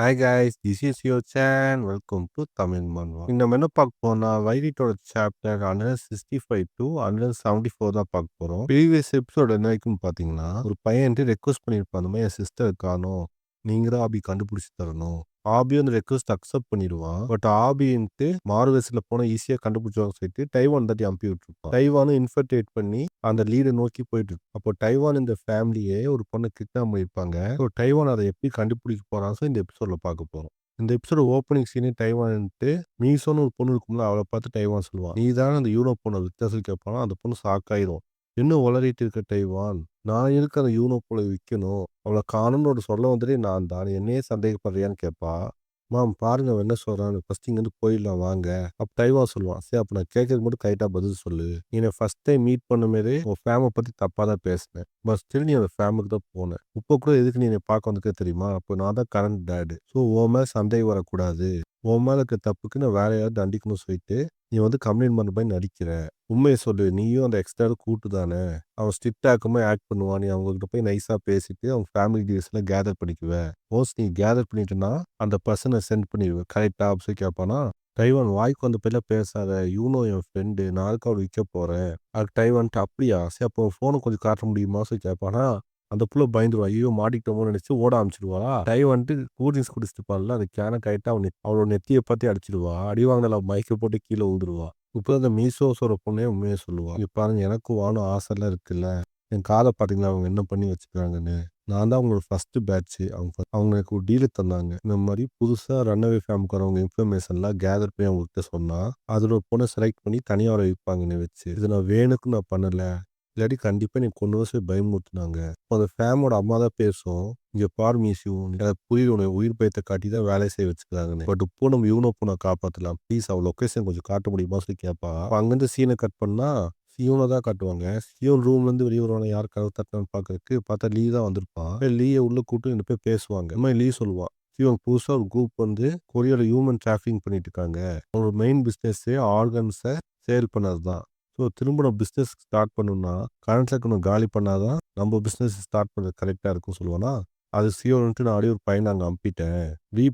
Hi guys, this is your Shane. Welcome to Tamil Manva. இங்க நம்ம என்ன பார்க்க போறோம்னா, வைரிட்டோட சாப்டர் 165 to 174 தான் பார்க்க போறோம். ப்ரீவியஸ் எபிசோட் என்ன வரைக்கும் பார்த்தீங்கன்னா, ஒரு பையன் ரெக்வஸ்ட் பண்ணியிருப்பான். அந்த மாதிரி என் சிஸ்டர் காணோம், நீங்க தான் ஆபி கண்டுபிடிச்சி தரணும். ஆபியும் அந்த ரெக்வஸ்ட் அக்செப்ட் பண்ணிடுவான். பட் ஆபின்ட்டு மார்வெஸ்ல போனா ஈஸியா கண்டுபிடிச்சுவாங்க சொல்லிட்டு டைவான் தட்டி அனுப்பி விட்டுருப்பான். டைவானும் இன்ஃபர்டேட் பண்ணி அந்த லீடை நோக்கி போயிட்டு இருக்கு. அப்போ டைவான் இந்த ஃபேமிலியே ஒரு பொண்ணை கிட்னாப் பண்ணியிருப்பாங்க. ஸோ டைவான் அதை எப்படி கண்டுபிடிக்க போறான்னு இந்த எபிசோட்ல பார்க்க போறோம். இந்த எபிசோட ஓப்பனிங் சீனே டைவான்ட்டு மீசோன்னு ஒரு பொண்ணு இருக்கும்ல, அவளை பார்த்து டைவான் சொல்லுவான், நீ தானே அந்த யூனோ பொண்ணை வித்தியாசம் கேட்பானா. அந்த பொண்ணு ஷாக்காயிரும். இன்னும் உளறிட்டு இருக்க டைவான், நான் எதுக்கு அந்த யூனோ போல விற்கணும், அவளை காணும்னு சொல்ல வந்துட்டு நான் தான் என்னையே சந்தேகப்படுறியான்னு கேட்பா. மேம் பாருங்க அவன் என்ன சொல்றான்னு, ஃபர்ஸ்ட் இங்கேருந்து போயிடலாம் வாங்க. அப்போ டைவான் சொல்லுவான், சரி அப்போ நான் கேட்கறது மட்டும் கரெக்டாக பதில் சொல்லு. நீ என்னை ஃபர்ஸ்ட் டைம் மீட் பண்ண மாரி உன் ஃபேமை பற்றி தப்பாக தான் பேசினேன். பட் ஸ்டில் நீ அந்த ஃபேமுக்கு தான் போனேன். இப்போ கூட எதுக்கு நீ என்னை பார்க்க வந்துருக்க தெரியுமா? அப்போ நான் தான் கரண்ட் டேடு. ஸோ உன் மேலே சந்தேகம் வரக்கூடாது, உன் மேலே இருக்க தப்புக்கு நான் வேற யாராவது தண்டிக்கணும்னு சொல்லிட்டு நீ வந்து கம்ப்ளைண்ட் பண்ண மாதிரி நடிக்கிற. உண்மையை சொல்லு, நீயும் அந்த எக்ஸ்ட்ரா கூட்டு தானே. அவன் ஸ்ட்ரிக்ட் ஆக்காம ஆக்ட் பண்ணுவான். நீ அவங்ககிட்ட போய் நைஸா பேசிட்டு அவங்க ஃபேமிலி டீல்ஸ் எல்லாம் கேதர் பண்ணிக்குவ. மோஸ்ட் நீ கேதர் பண்ணிட்டுனா அந்த பர்சனை சென்ட் பண்ணிடுவேன் கரெக்டா அப்படின்னு கேட்பானா. டைவான், வாய்க்கு வந்த பேர்ல பேசாத, யூனோ என் ஃப்ரெண்டு, நான் அதுக்கு அவள் விற்க போறேன். அதுக்கு டைவான்ட்டு அப்படியா, சரி அப்போ ஃபோனை கொஞ்சம் காட்ட முடியுமா சொல்லி கேட்பானா. அந்த புள்ள பயந்துருவா, ஐயோ மாட்டிக்கிட்டோமோன்னு நினைச்சு ஓட ஆரம்பிச்சிடுவா. டைவான்ட்டு கூல்ட்ரிங்க்ஸ் குடிச்சிட்டுப்பான்ல, அந்த கேனை கைட்டா அவளோட நெத்தியை பத்தி அடிச்சிடுவா. அடி வாங்கின மயக்க போட்டு கீழே விழுந்துருவா. இப்போ அந்த மீசோஸோட பொண்ணே உண்மையை சொல்லுவா, இங்க பாருங்க எனக்கும் வானும் ஆசைலாம் இருக்குல்ல, என் காதை பார்த்தீங்களா அவங்க என்ன பண்ணி வச்சுக்கிறாங்கன்னு. நான் தான் அவங்களோட ஃபர்ஸ்ட் பேட்ச். அவங்க எனக்கு ஒரு டீல் தந்தாங்க. இந்த மாதிரி புதுசாக ரன்அவே ஃபேமுக்கு வரவங்க இன்ஃபர்மேஷன்லாம் கேதர் பண்ணி அவங்ககிட்ட சொன்னா அதில் ஒரு பொண்ணை செலக்ட் பண்ணி தனியாக வர வைப்பாங்கன்னு வச்சு, இது நான் வேணுக்கு நான் பண்ணல, இல்லாட்டி கண்டிப்பாக நீ கொண்டு வர பயமுறுத்துனாங்க. அந்த ஃபேமோட அம்மா தான் பேசும், இங்க பார் மியூசியூ, எனக்கு புரியுது உனக்கு உயிர் பயத்தை காட்டி தான் வேலையை செய்ய வச்சுக்கிறாங்கன்னு. பட் இப்போ நம்ம யூனோ பொண்ணை காப்பாற்றலாம், ப்ளீஸ் அவள் லொக்கேஷன் கொஞ்சம் காட்ட முடியுமா சொல்லி கேட்பா. அங்கேருந்து சீனை கட் பண்ணா சியோனை தான் காட்டுவாங்க. சியோன் ரூம்லேருந்து வெளியே வருவாங்க, யார் கதவு தட்டினான்னு பார்க்கறதுக்கு. பார்த்தா லீ தான் வந்திருப்பான். லீயை உள்ள கூப்பிட்டு ரெண்டு பேர் பேசுவாங்க. இந்த மாதிரி லீ சொல்லுவான், சியோன் புதுசாக ஒரு குரூப் வந்து கொரியாவில் ஹியூமன் டிராஃபிக்கிங் பண்ணிட்டு இருக்காங்க. அவங்களோட மெயின் பிஸ்னஸ்ஸே ஆர்கன்ஸை சேல் பண்ணது தான். ஸோ திரும்ப நம்ம பிஸ்னஸ் ஸ்டார்ட் பண்ணணும்னா கரண்ட்ல காலி பண்ணாதான் நம்ம பிஸ்னஸ் ஸ்டார்ட் பண்ணுறது கரெக்டாக இருக்கும்னு சொல்லுவானா. அது சியோன்ட்டு நான் அப்படியே ஒரு பையனை அங்கே அனுப்பிட்டேன்.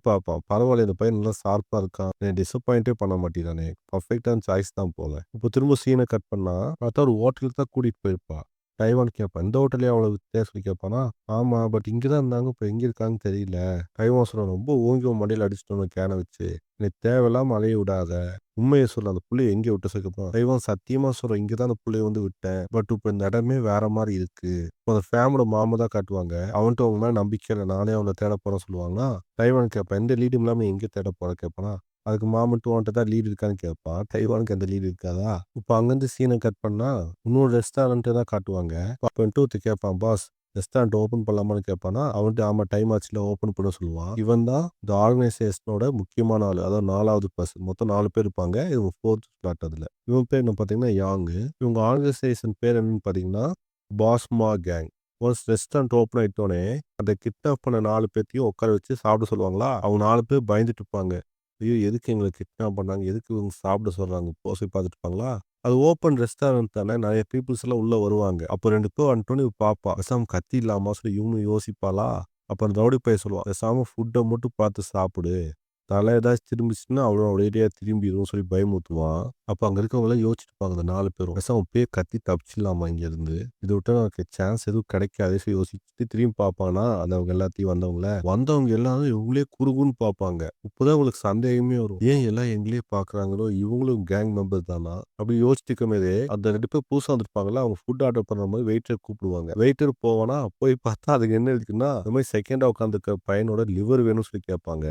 பார்ப்பான், பரவாயில்ல இந்த பையன் நல்லா ஷார்ப்பாக இருக்கான், டிசப்பாயிண்டே பண்ண மாட்டேங்கிறானே, பர்ஃபெக்டான சாய்ஸ் தான் போல. இப்போ திரும்ப சீனை கட் பண்ணா பார்த்தா ஒரு ஹோட்டலுக்கு தான் கூட்டிகிட்டு போயிருப்பா. டைவான் கேட்பான், இந்த ஹோட்டலே அவ்வளோ வித்தியாசம் சொல்லி கேட்பானா. ஆமாம், பட் இங்கே தான் இருந்தாங்க, இப்போ எங்கே இருக்காங்கன்னு தெரியல. டைவான் சொல்ல, ரொம்ப ஓங்கி மண்டையில் அடிச்சிட்டோன்னு கேனை வச்சு, எனக்கு தேவையில்லாம அலைய விடாத, உண்மையை சொல்ல, அந்த புள்ளைய எங்கே விட்ட சொல்லிருப்பான். டைவான் சத்தியமா சொல்றேன், இங்கே தான் அந்த புள்ளைய வந்து விட்டேன், பட் இப்போ இந்த இடமே வேற மாதிரி இருக்கு. இப்போ அந்த ஃபேமோட மாமா தான் காட்டுவாங்க. அவன்ட்டு அவங்க மேலே நம்பிக்கை இல்லை, நானே அவனை தேட போறேன்னு சொல்லுவாங்கன்னா. டைவான் கேட்பான், எந்த லீடும் இல்லாமல் எங்கே தேட போற கேட்பானா. அதுக்கு மாமன்ட்டு உன்கிட்ட தான் லீடு இருக்கான்னு கேட்பான். டைவானுக்கு அந்த லீடு இருக்காதா. இப்போ அங்கேருந்து சீனை கட் பண்ணா இன்னொரு ரெஸ்டாரண்ட்டு தான் காட்டுவாங்க. அப்பன்ட்டு ஒருத்தர் கேட்பான், பாஸ் ரெஸ்டாரண்ட் ஓப்பன் பண்ணலாமான்னு கேட்பானா. அவன்ட்டு ஆமா டைம் ஆச்சுல ஓப்பன் பண்ண சொல்லுவான். இவன் தான் இந்த ஆர்கனைசேஷனோட முக்கியமான ஆள், அதாவது 4வது பர்சன். மொத்தம் 4 பேர் இருப்பாங்க, இது 4th ஸ்லாட். அதில் இவன் பேர் என்ன பார்த்தீங்கன்னா யாங்கு. இவங்க ஆர்கனைசேஷன் பேர் என்னன்னு பார்த்தீங்கன்னா பாஸ்மா கேங். ஒன்ஸ் ரெஸ்டாரண்ட் ஓப்பன் ஆயிட்டோன்னே அந்த கிட்னாப் பண்ண 4 பேர்த்தையும் உட்கார வச்சு சாப்பிட சொல்லுவாங்களா. அவங்க 4 பேர் பயந்துட்டு இருப்பாங்க, ஐயோ எதுக்கு எங்களை கிட்னாப் பண்ணாங்க, எதுக்கு இவங்க சாப்பிட சொல்றாங்க, போய் பார்த்துட்டு இருப்பாங்களா. அது ஓப்பன் ரெஸ்டாரண்ட் தானே, நிறைய பீப்புள்ஸ் எல்லாம் உள்ள வருவாங்க. அப்போ 2 பேர் வந்துட்டோன்னு பாப்பா, பேசாம கத்தி இல்லாமா சொல்லி இவனு யோசிப்பாளா. அப்போ அந்த ரவுடி பையன் சொல்லுவான், பேசாம ஃபுட்டை மட்டும் பார்த்து சாப்பிடு, தலை ஏதாச்சும் திரும்பிச்சுன்னா அவ்வளோ ஒரேடியாக திரும்பிடும் சொல்லி பயமுறுத்துவான். அப்போ அங்கே இருக்கவங்களாம் யோசிச்சுட்டு இருப்பாங்க, அந்த 4 பேரும் பேசாம பேர் கத்தி தப்பிச்சிடலாமா இங்கேருந்து, இதை விட்டா நமக்கு சான்ஸ் எதுவும் கிடைக்காது சொல்லி யோசிச்சுட்டு திரும்பி பார்ப்பானா. அவங்க எல்லாத்தையும் வந்தவங்க எல்லாரும் இவங்களே குறுகுன்னு பார்ப்பாங்க. இப்போதான் உங்களுக்கு சந்தேகமே வரும், ஏன் எல்லாம் எங்களே பார்க்குறாங்களோ, இவங்களும் கேங் மெம்பர் தானா அப்படி யோசிச்சுக்க இருக்கமேதே. அந்த 2 பேர் புதுசாக வந்துருப்பாங்களா, அவங்க ஃபுட் ஆர்டர் பண்ணுற மாதிரி வெயிட்டர் கூப்பிடுவாங்க. வெயிட்டர் போவானா, போய் பார்த்தா அதுக்கு என்ன இருக்குன்னா, இந்த மாதிரி செகண்டா உட்காந்துருக்க பையனோட லிவர் வேணும்னு சொல்லி கேட்பாங்க.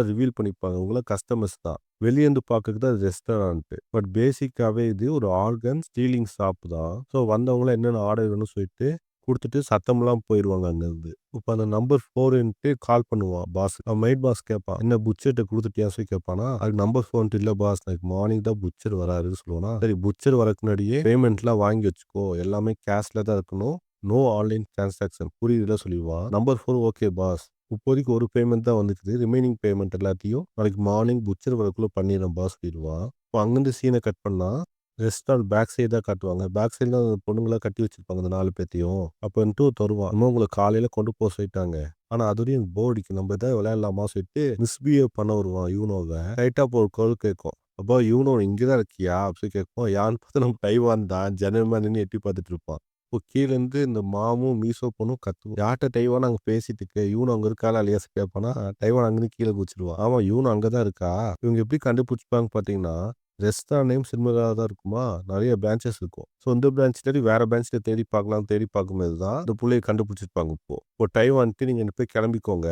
ரிவீல் பண்ணிப்பாங்க, உங்கள கஸ்டமர்ஸ் தான், வெளியேந்து பார்க்கறது தான் ரெஸ்டாரண்ட், பட் பேசிக்காவே இது ஒரு ஆர்கன் ஸ்டீலிங் ஷாப் தான். ஸோ வந்தவங்கள என்னென்ன ஆர்டர் வேணும்னு சொல்லிட்டு கொடுத்துட்டு சத்தமெல்லாம் போயிடுவாங்க அங்கேருந்து. இப்போ அந்த நம்பர் 4ன்ட்டு கால் பண்ணுவான் பாஸ். அவன் மெய்ட் பாஸ் கேட்பான், என்ன புச்சர்கிட்ட கொடுத்துட்டியா சொல்லி கேட்பானா. அதுக்கு நம்பர் 4 இல்லை பாஸ், எனக்கு மார்னிங் தான் புச்சர் வராருன்னு சொல்லுவானா. சரி புச்சர் வரக்கு முன்னாடியே பேமெண்ட்லாம் வாங்கி வச்சுக்கோ, எல்லாமே கேஷ்ல தான் இருக்கணும், நோ ஆன்லைன் டிரான்சாக்ஷன், புரியுதுல சொல்லிடுவான். நம்பர் 4 ஓகே பாஸ், இப்போதைக்கு ஒரு பேமெண்ட் தான் வந்துக்குது, ரிமைனிங் பேமெண்ட் எல்லாத்தையும் நாளைக்கு மார்னிங் புச்சர் வரக்குள்ள பண்ணிடுறேன் பாஸ் சொல்லிடுவான். இப்போ அங்கேருந்து சீனை கட் பண்ணா ரெஸ்டாரண்ட் பேக் சைடு தான் காட்டுவாங்க. பேக் சைடில் அந்த பொண்ணுங்களாம் கட்டி வச்சிருப்பாங்க அந்த 4 பேத்தையும். அப்போ வந்துட்டு தருவான், இன்னும் உங்களை காலையில் கொண்டு போக சொல்லிட்டாங்க, ஆனா அது வரையும் எனக்கு போர் அடிக்கும். நம்ம ஏதாவது விளையாடலாமா சொல்லிட்டு மிஸ்பிஹேவ் பண்ண வருவான் யூனோவ. லைட்டா அப்போ ஒரு குரல் கேட்கும். "அப்பா யூனோ இங்க தான் இருக்கியா?" அப்படி சொல்லி கேட்கும். யாருன்னு பார்த்தா நம்ம டைவான் தான். ஜன்னல் மேல நின்னு எட்டி பார்த்துட்டு இருப்பான். இப்போ கீழேருந்து இந்த மாமும், மீசோ பொண்ணும் கத்தும். "யார்ட்ட டைவான் அங்க பேசிட்டு இருக்க? யூனோ அங்க இருக்காளா இல்லையா?" கேட்பானா, டைவான் அங்கருந்து கீழ குதிச்சுருவான். ஆமா யூனோ அங்க தான் இருக்கா. இவங்க எப்படி கண்டுபிடிச்சுப்பாங்க பார்த்தீங்கன்னா, ரெஸ்டாரண்ட் நேம் சின்மதா தான் இருக்குமா, நெறைய பிரான்ச்சஸ் இருக்கும். ஸோ இந்த பிரான்ச் தேடி வேற பிரான்ச்ல தேடி பார்க்கலாம் தேடி பார்க்கும்போது தான் இந்த புள்ளைய கண்டுபிடிச்சிருப்பாங்க இப்போ. இப்போ டைவான்ட்டு நீங்க 2 பேர் கிளம்பிக்கோங்க.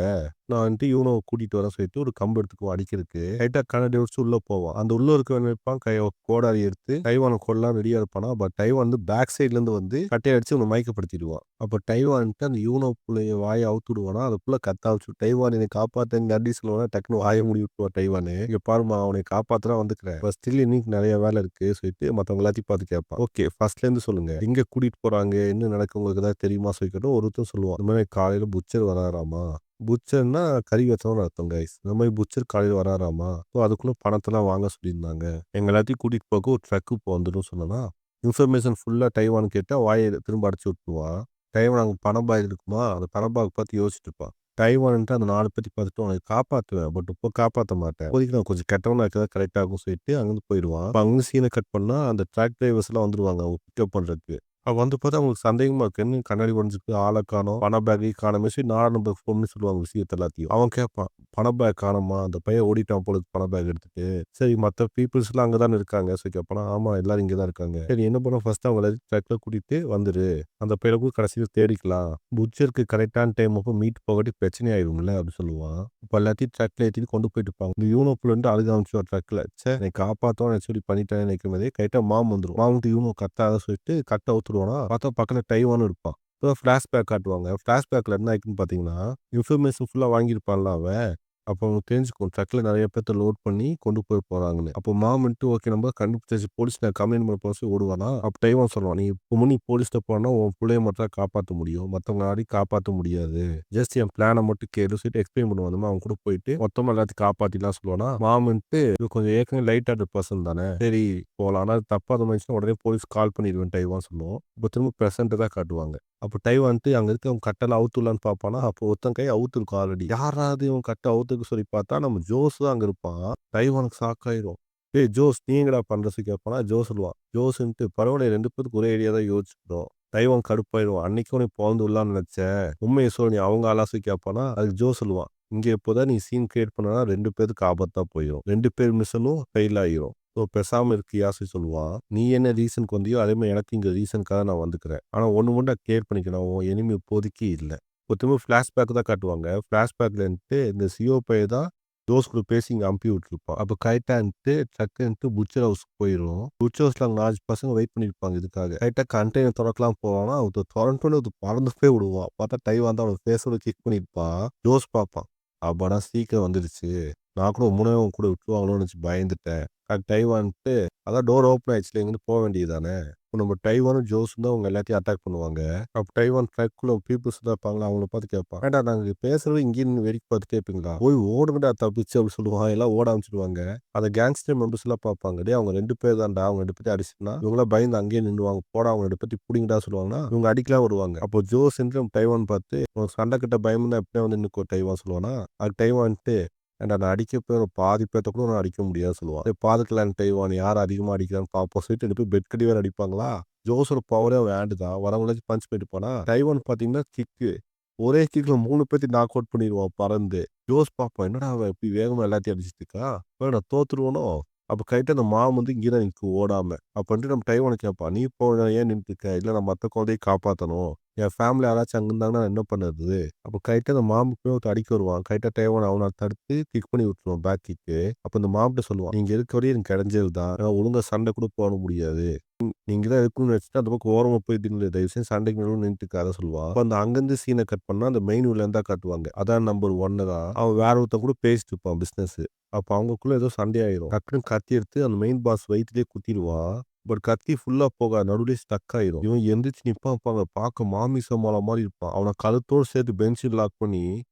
நான் வந்துட்டு யூனோவ கூட்டிட்டு வரேன்னு சொல்லிட்டு ஒரு கம்பு எடுத்துக்குவான் அடிக்கிறதுக்கு. லைட்டா கண்ணாடி உடைச்சு உள்ள போவான். அந்த உள்ள இருக்கவன் நினைப்பான் கோடாரி எடுத்து டைவான கொல்லலாம்னு ரெடியா இருப்பானா, பட் டைவான் வந்து பேக் சைட்லேருந்து வந்து கட்டைய அடிச்சு இவன மயக்கப்படுத்திடுவான். அப்ப டைவான்ட்டு அந்த யூனோ புள்ளைய வாய அவுத்து விடுவானா, அந்த புள்ள கத்த ஆரம்பிச்சுரும். டைவான் என்னை காப்பாத்துன்னு நன்றி சொல்லுவானா, டக்குனு வாய மூடி விட்டுருவான் டைவானு. இங்க பாரும்மா உன்னை காப்பாத்த தான் வந்துக்கிறேன். பட் ஸ்டில் இன்னும் நெறைய வேலை இருக்கு சொல்லிட்டு மத்தவங்க எல்லாத்தையும் பார்த்து கேட்பான். ஓகே ஃபர்ஸ்ட்லேருந்து சொல்லுங்க. எங்க கூட்டிட்டு போறாங்க? என்ன நடக்கும் உங்களுக்கு ஏதாவது தெரியுமா? சொல்லி கேட்டா ஒருத்தன் சொல்லுவான். இந்த மாரி காலையில புட்சர் வராராமா. புட்சர்ன்னா கறி வெட்டணும்னு அர்த்தம் கைஸ். இந்த மாரி புட்சர் காலையில வராராமா. ஸோ அதுக்குள்ள பணத்தெல்லாம் வாங்க சொல்லியிருந்தாங்க. எங்க எல்லாத்தையும் கூட்டிட்டு போக ஒரு ட்ரக் இப்போ வந்துரும்னு சொன்னனா, இன்ஃபர்மேஷன் ஃபுல்லா டைவான் கேட்டா வாய திரும்ப அடைச்சு விட்டுருவான். டைவான் அங்க பண பேக் இருக்குமா, அந்த பண பேக் பார்த்து யோசிச்சுட்டு இருப்பான். டைவான்ட்டு அந்த 4 பேத்தையும் பார்த்துட்டு உன்னை காப்பாத்துவேன். பட் இப்போ காப்பாத்த மாட்டேன். இப்போதைக்கு நான் கொஞ்சம் கெட்டவனா இருக்கதான் கரெக்ட்டா இருக்கும்னு சொல்லிட்டு அங்கருந்து போயிடுவான். அப்ப அங்க சீன கட் பண்ணா அந்த ட்ரக் டிரைவர்ஸ்லாம் வந்துருவாங்க அவங்க பிக்கப் பண்றதுக்கு. அப்ப வந்து பார்த்தா அவங்களுக்கு சந்தேகமா இருக்கு. என்ன கண்ணாடி உடைஞ்சிருக்கு, ஆள காணோம், பண பேக்கையும் காணோமே சொல்லி 4 நம்பருக்கு ஃபோன் பண்ணி சொல்லுவாங்க விஷயத்த எல்லாத்தையும். அவன் கேட்பான், "பண பேக் காணோமா? அந்த பையன் ஓடிட்டான் போல இருக்கு பண பேக் எடுத்துட்டு." சரி மத்த பீப்பிள்ஸ்லாம் அங்க தானே இருக்காங்க. சொல்லி கேட்பானா, "ஆமா எல்லாரும் இங்க தான் இருக்காங்க." சரி என்ன பண்ணுவோம் ஃபர்ஸ்ட்டு அவங்கள ட்ரக்ல கூட்டிட்டு வந்துரு. அந்த பையன கூட கடைசியில தேடிக்கலாம். புட்சருக்கு கரெக்ட்டான டைம் அப்போ மீட் போகாட்டி பிரச்சனை ஆயிரும்ல அப்படின்னு சொல்லுவான். அப்ப எல்லாத்தையும் ட்ரக்ல ஏத்திட்டு கொண்டு போயிட்டு இருப்பாங்க. இந்த யூனோ புள்ள வந்து அழுக ஆரம்பிச்சுருவா ட்ரக்ல. ச்சே! என்னை காப்பாத்தணும்னு சொல்லி பண்ணிட்டேன்னு நினைக்கும் போதே கரெக்ட்டா மாம் வந்துரும். மாம் வந்து யூனோ கத்தாத சொல்லிட்டு கட்ட அவுத்துருவானா, பார்த்தா பக்கத்துல டைவானும் இருப்பான். இப்ப ஃபிளாஷ்பேக் காட்டுவாங்க. ஃபிளாஷ்பேக்ல என்ன ஆயிக்குன்னு பார்த்தீங்கன்னா, இன்ஃபர்மேஷன் ஃபுல்லா வாங்கியிருப்பான்ல அவன். அப்போ அவனுக்கு தெரிஞ்சுக்கும். ட்ரக்ல நெறைய பேத்த லோட் பண்ணி கொண்டு போறாங்கன்னு. அப்போ மாம் வந்துட்டு ஓகே நம்ம கண்டுபிடிச்சாச்சு போலீஸ்ல கம்ப்ளைண்ட் பண்ண போக சொல்லி ஓடுவானா, அப்ப டைவான் சொல்லுவான், "நீ இப்போ நீ போலீஸ்ட்ட போனா உன் புள்ளைய மட்டும் தான் காப்பாத்த முடியும். மத்தவங்க யாரையும் காப்பாத்த முடியாது. ஜஸ்ட் என் பிளான மட்டும் கேளு" சொல்லிட்டு எக்ஸ்பிளைன் பண்ணுவான். அந்த மாரி அவன் கூட போயிட்டு மொத்தமா எல்லாத்தையும் காப்பாத்திடலாம் சொல்லுவானா, மாம் வந்துட்டு இவன் கொஞ்சம் ஏற்கனவே லைட் ஹார்ட்டட் பெர்சன் தானே. சரி போலாம். ஆனா தப்பா எதுவும் இருந்துச்சுன்னா உடனே போலீஸ் கால் பண்ணிருவேன் டைவான் சொல்லுவோம். இப்போ திரும்ப பிரசன்ட்ட தான் காட்டுவாங்க. அப்போ டைவான்ட்டு அங்க இருக்கவன் கட்டெல்லாம் அவுத்துடலான்னு பார்ப்பானா, அப்போ ஒருத்தன் கை அவுத்துருக்கும் ஆல்ரெடி. யார்ரா அது இவன் கட்ட அவுத்துருக்கு சொல்லி பார்த்தா, நம்ம ஜோஸ் தான் அங்க இருப்பான். டைவானுக்கு ஷாக் ஆயிரும். "டேய் ஜோஸ் நீ எங்கடா பண்ற?" சொல்லி கேட்பானா, ஜோ சொல்லுவான். ஜோஸ்ன்ட்டு பரவாயில்லையே 2 பேத்துக்கும் ஒரே ஐடியா தான் யோசிச்சிருக்கிறோம். டைவான் கடுப்பாயிருவான். "அன்னைக்கும் நீ பொளந்து விடலான்னு நெனச்சேன். உண்மைய சொல்லு நீ அவங்க ஆளா?" சொல்லி கேட்பானா, அதுக்கு ஜோ சொல்லுவான். "இங்க இப்போதான் நீ சீன் கிரியேட் பண்ணனா 2 பேத்துக்கு ஆபத்தா போயிரும். 2 பேர் மிஷனும் ஃபெயில் ஆயிரும். ஸோ பேசாம இருக்கியா?" சொல்லி சொல்லுவான். "நீ என்ன ரீசனுக்கு வந்தியோ, அதே மாரி எனக்கு இங்க ரீசனுக்காக நான் வந்துக்கிறேன். ஆனா ஒண்ணு மட்டும் நான் கிளியர் பண்ணிக்கணும். உன் எனிமி இப்போதைக்கு இல்ல." இப்போ திரும்ப ஃபிளாஷ்பேக் தான் காட்டுவாங்க. ஃபிளாஷ்பேக்ல வந்துட்டு இந்த சிஓ பையன் தான் ஜோஸ் கூட பேசி இங்க அனுப்பி விட்டுருப்பான். அப்போ கரெக்ட்டா வந்துட்டு ட்ரக்குன்ட்டு புட்சர் ஹவுஸ்க்கு போயிரும். புட்சர் ஹவுஸ்ல அங்க 4 பசங்க வெயிட் பண்ணியிருப்பாங்க இதுக்காக. கரெக்ட்டா கண்டெய்னர் தொறக்கலாம் போவானா, ஒருத்தன் தொறந்தோனே ஒருத்தன் பறந்து போய் விடுவான். பார்த்தா டைவான் தான் அவன ஃபேஸோட கிக் பண்ணியிருப்பான். ஜோஸ் பார்ப்பான். அப்பாடா சீக்கிரம் வந்துருச்சு. நான் கூட உன்னையும் உன் கூட விட்டுருவாங்களோன்னு நெனச்சு பயந்துட்டேன். டைவான்ட்டு அதான் டோர் ஓப்பன் ஆயிடுச்சுல இங்கேருந்து போ வேண்டியது தானே. இப்போ நம்ம டைவானும் ஜோஸும் தான் அவங்க எல்லாத்தையும் அட்டாக் பண்ணுவாங்க. அப்ப டைவான் ட்ரக்குள்ள பீப்பிள்ஸ் தான் இருப்பாங்களா, அவங்கள பார்த்து கேட்பான். "ஏன்டா நாங்க பேசுறது இங்கேயே நின்னு வேடிக்கை பார்த்துட்டே இருப்பீங்களா? போய் ஓடுங்கடா தப்பிச்சு" அப்படி சொல்லுவான். எல்லாம் ஓட ஆரம்பிச்சுடுவாங்க. அந்த கேங்ஸ்டர் மெம்பர்ஸ் எல்லாம் பார்ப்பாங்க. "டேய் அவங்க 2 பேர் தான்டா. அவங்க 2 பேத்தையும் அடிச்சுட்டனா இவங்கலாம் பயந்து அங்கேயே நின்னுவாங்க. போடா அவங்க 2 பேத்தையும் புடிங்கடா" சொல்லுவாங்கன்னா, இவங்க அடிக்கலாம் வருவாங்க. அப்போ ஜோஸ் நம்ம டைவான் பார்த்து, "உனக்கு சண்டை கட்ட பயம்னா எப்படியா வந்து நின்னுக்கோ" டைவான் சொல்லுவானா, அதுக்கு டைவான்ட்டு ஏன்டா நான் அடிக்க போய் ஒரு பாதி பேத்த கூட நான் அடிக்க முடியாதுன்னு சொல்லுவான். "டேய் பாத்துக்கலாம் டைவான் யார் அதிகமா அடிக்கிறான்னு பார்ப்போம்" சொல்லிட்டு 2 பேரும் பெட் கட்டி வேற அடிப்பாங்களா. ஜோஸோட பவரே அவன் ஹேண்டு தான். வரவங்களாச்சும் பஞ்ச் பண்ணிட்டு போனா, டைவான் பார்த்தீங்கன்னா கிக்கு. ஒரே கிக்ல 3 பேத்தையும் நாக் அவுட் பண்ணிருவான் பறந்து. ஜோஸ் பார்ப்பான். என்னடா அவன் இப்படி வேகமா எல்லாத்தையும் அடிச்சிட்டு இருக்கான். நான் தோத்துருவனோ? அப்ப கரெக்ட்டா அந்த மாம் வந்து இங்க தான் நிக்கும் ஓடாம. அப்ப வந்துட்டு நம்ம டைவான கேட்பான். "நீ இப்போ ஏன் நின்னுட்டு இருக்க? இல்ல நான் மத்த குழந்தைய காப்பாத்தணும். என் ஃபேமிலி யாராச்சும் அங்க இருந்தாங்கன்னா நான் என்ன பண்ணுறது?" அப்ப கரெக்ட்டா அந்த மாமுக்கு ஒருத்தன் அடிக்க வருவான். கரெக்ட்டா டைவான் அவன தடுத்து கிக் பண்ணி விட்டுருவான் பேக் கிக்கு. அப்ப இந்த மாம்ட்ட சொல்லுவான். "நீங்க இருக்க வரையும் எனக்கு இடைஞ்சல் தான். ஒழுங்கா சண்டை கூட போட முடியாது. நீங்க தான் இருக்கணும்னு நினைச்சுட்டு அந்த பக்கம் ஓரமா போய் நில்லு. தயவு செஞ்சு சண்டைக்கு நடுவுல நின்னுட்டு இருக்காத" சொல்லுவான். அப்ப அந்த அங்கருந்து சீன கட் பண்ணா அந்த மெயின் வில்லன் தான் காட்டுவாங்க. அதான் நம்பர் 1 தான். அவன் வேற ஒருத்தன் கூட பேசிட்டு இருப்பான் பிசினஸ். அப்ப அவங்களுக்குள்ள ஏதோ சண்டையாயிரும். டக்குன்னு கத்தி எடுத்து அந்த மெயின் பாஸ் வயித்திலேயே குத்திருவான். பட் கத்தி ஃபுல்லா போகாது. நடுவுலயே ஸ்டக் ஆயிரும். இவன் எந்திரிச்சு நிப்பான் பாருங்க. பார்க்க மாமிச மாரி இருப்பான். அவன கழுத்தோட சேர்த்து பெஞ்சில் லாக் பண்ணி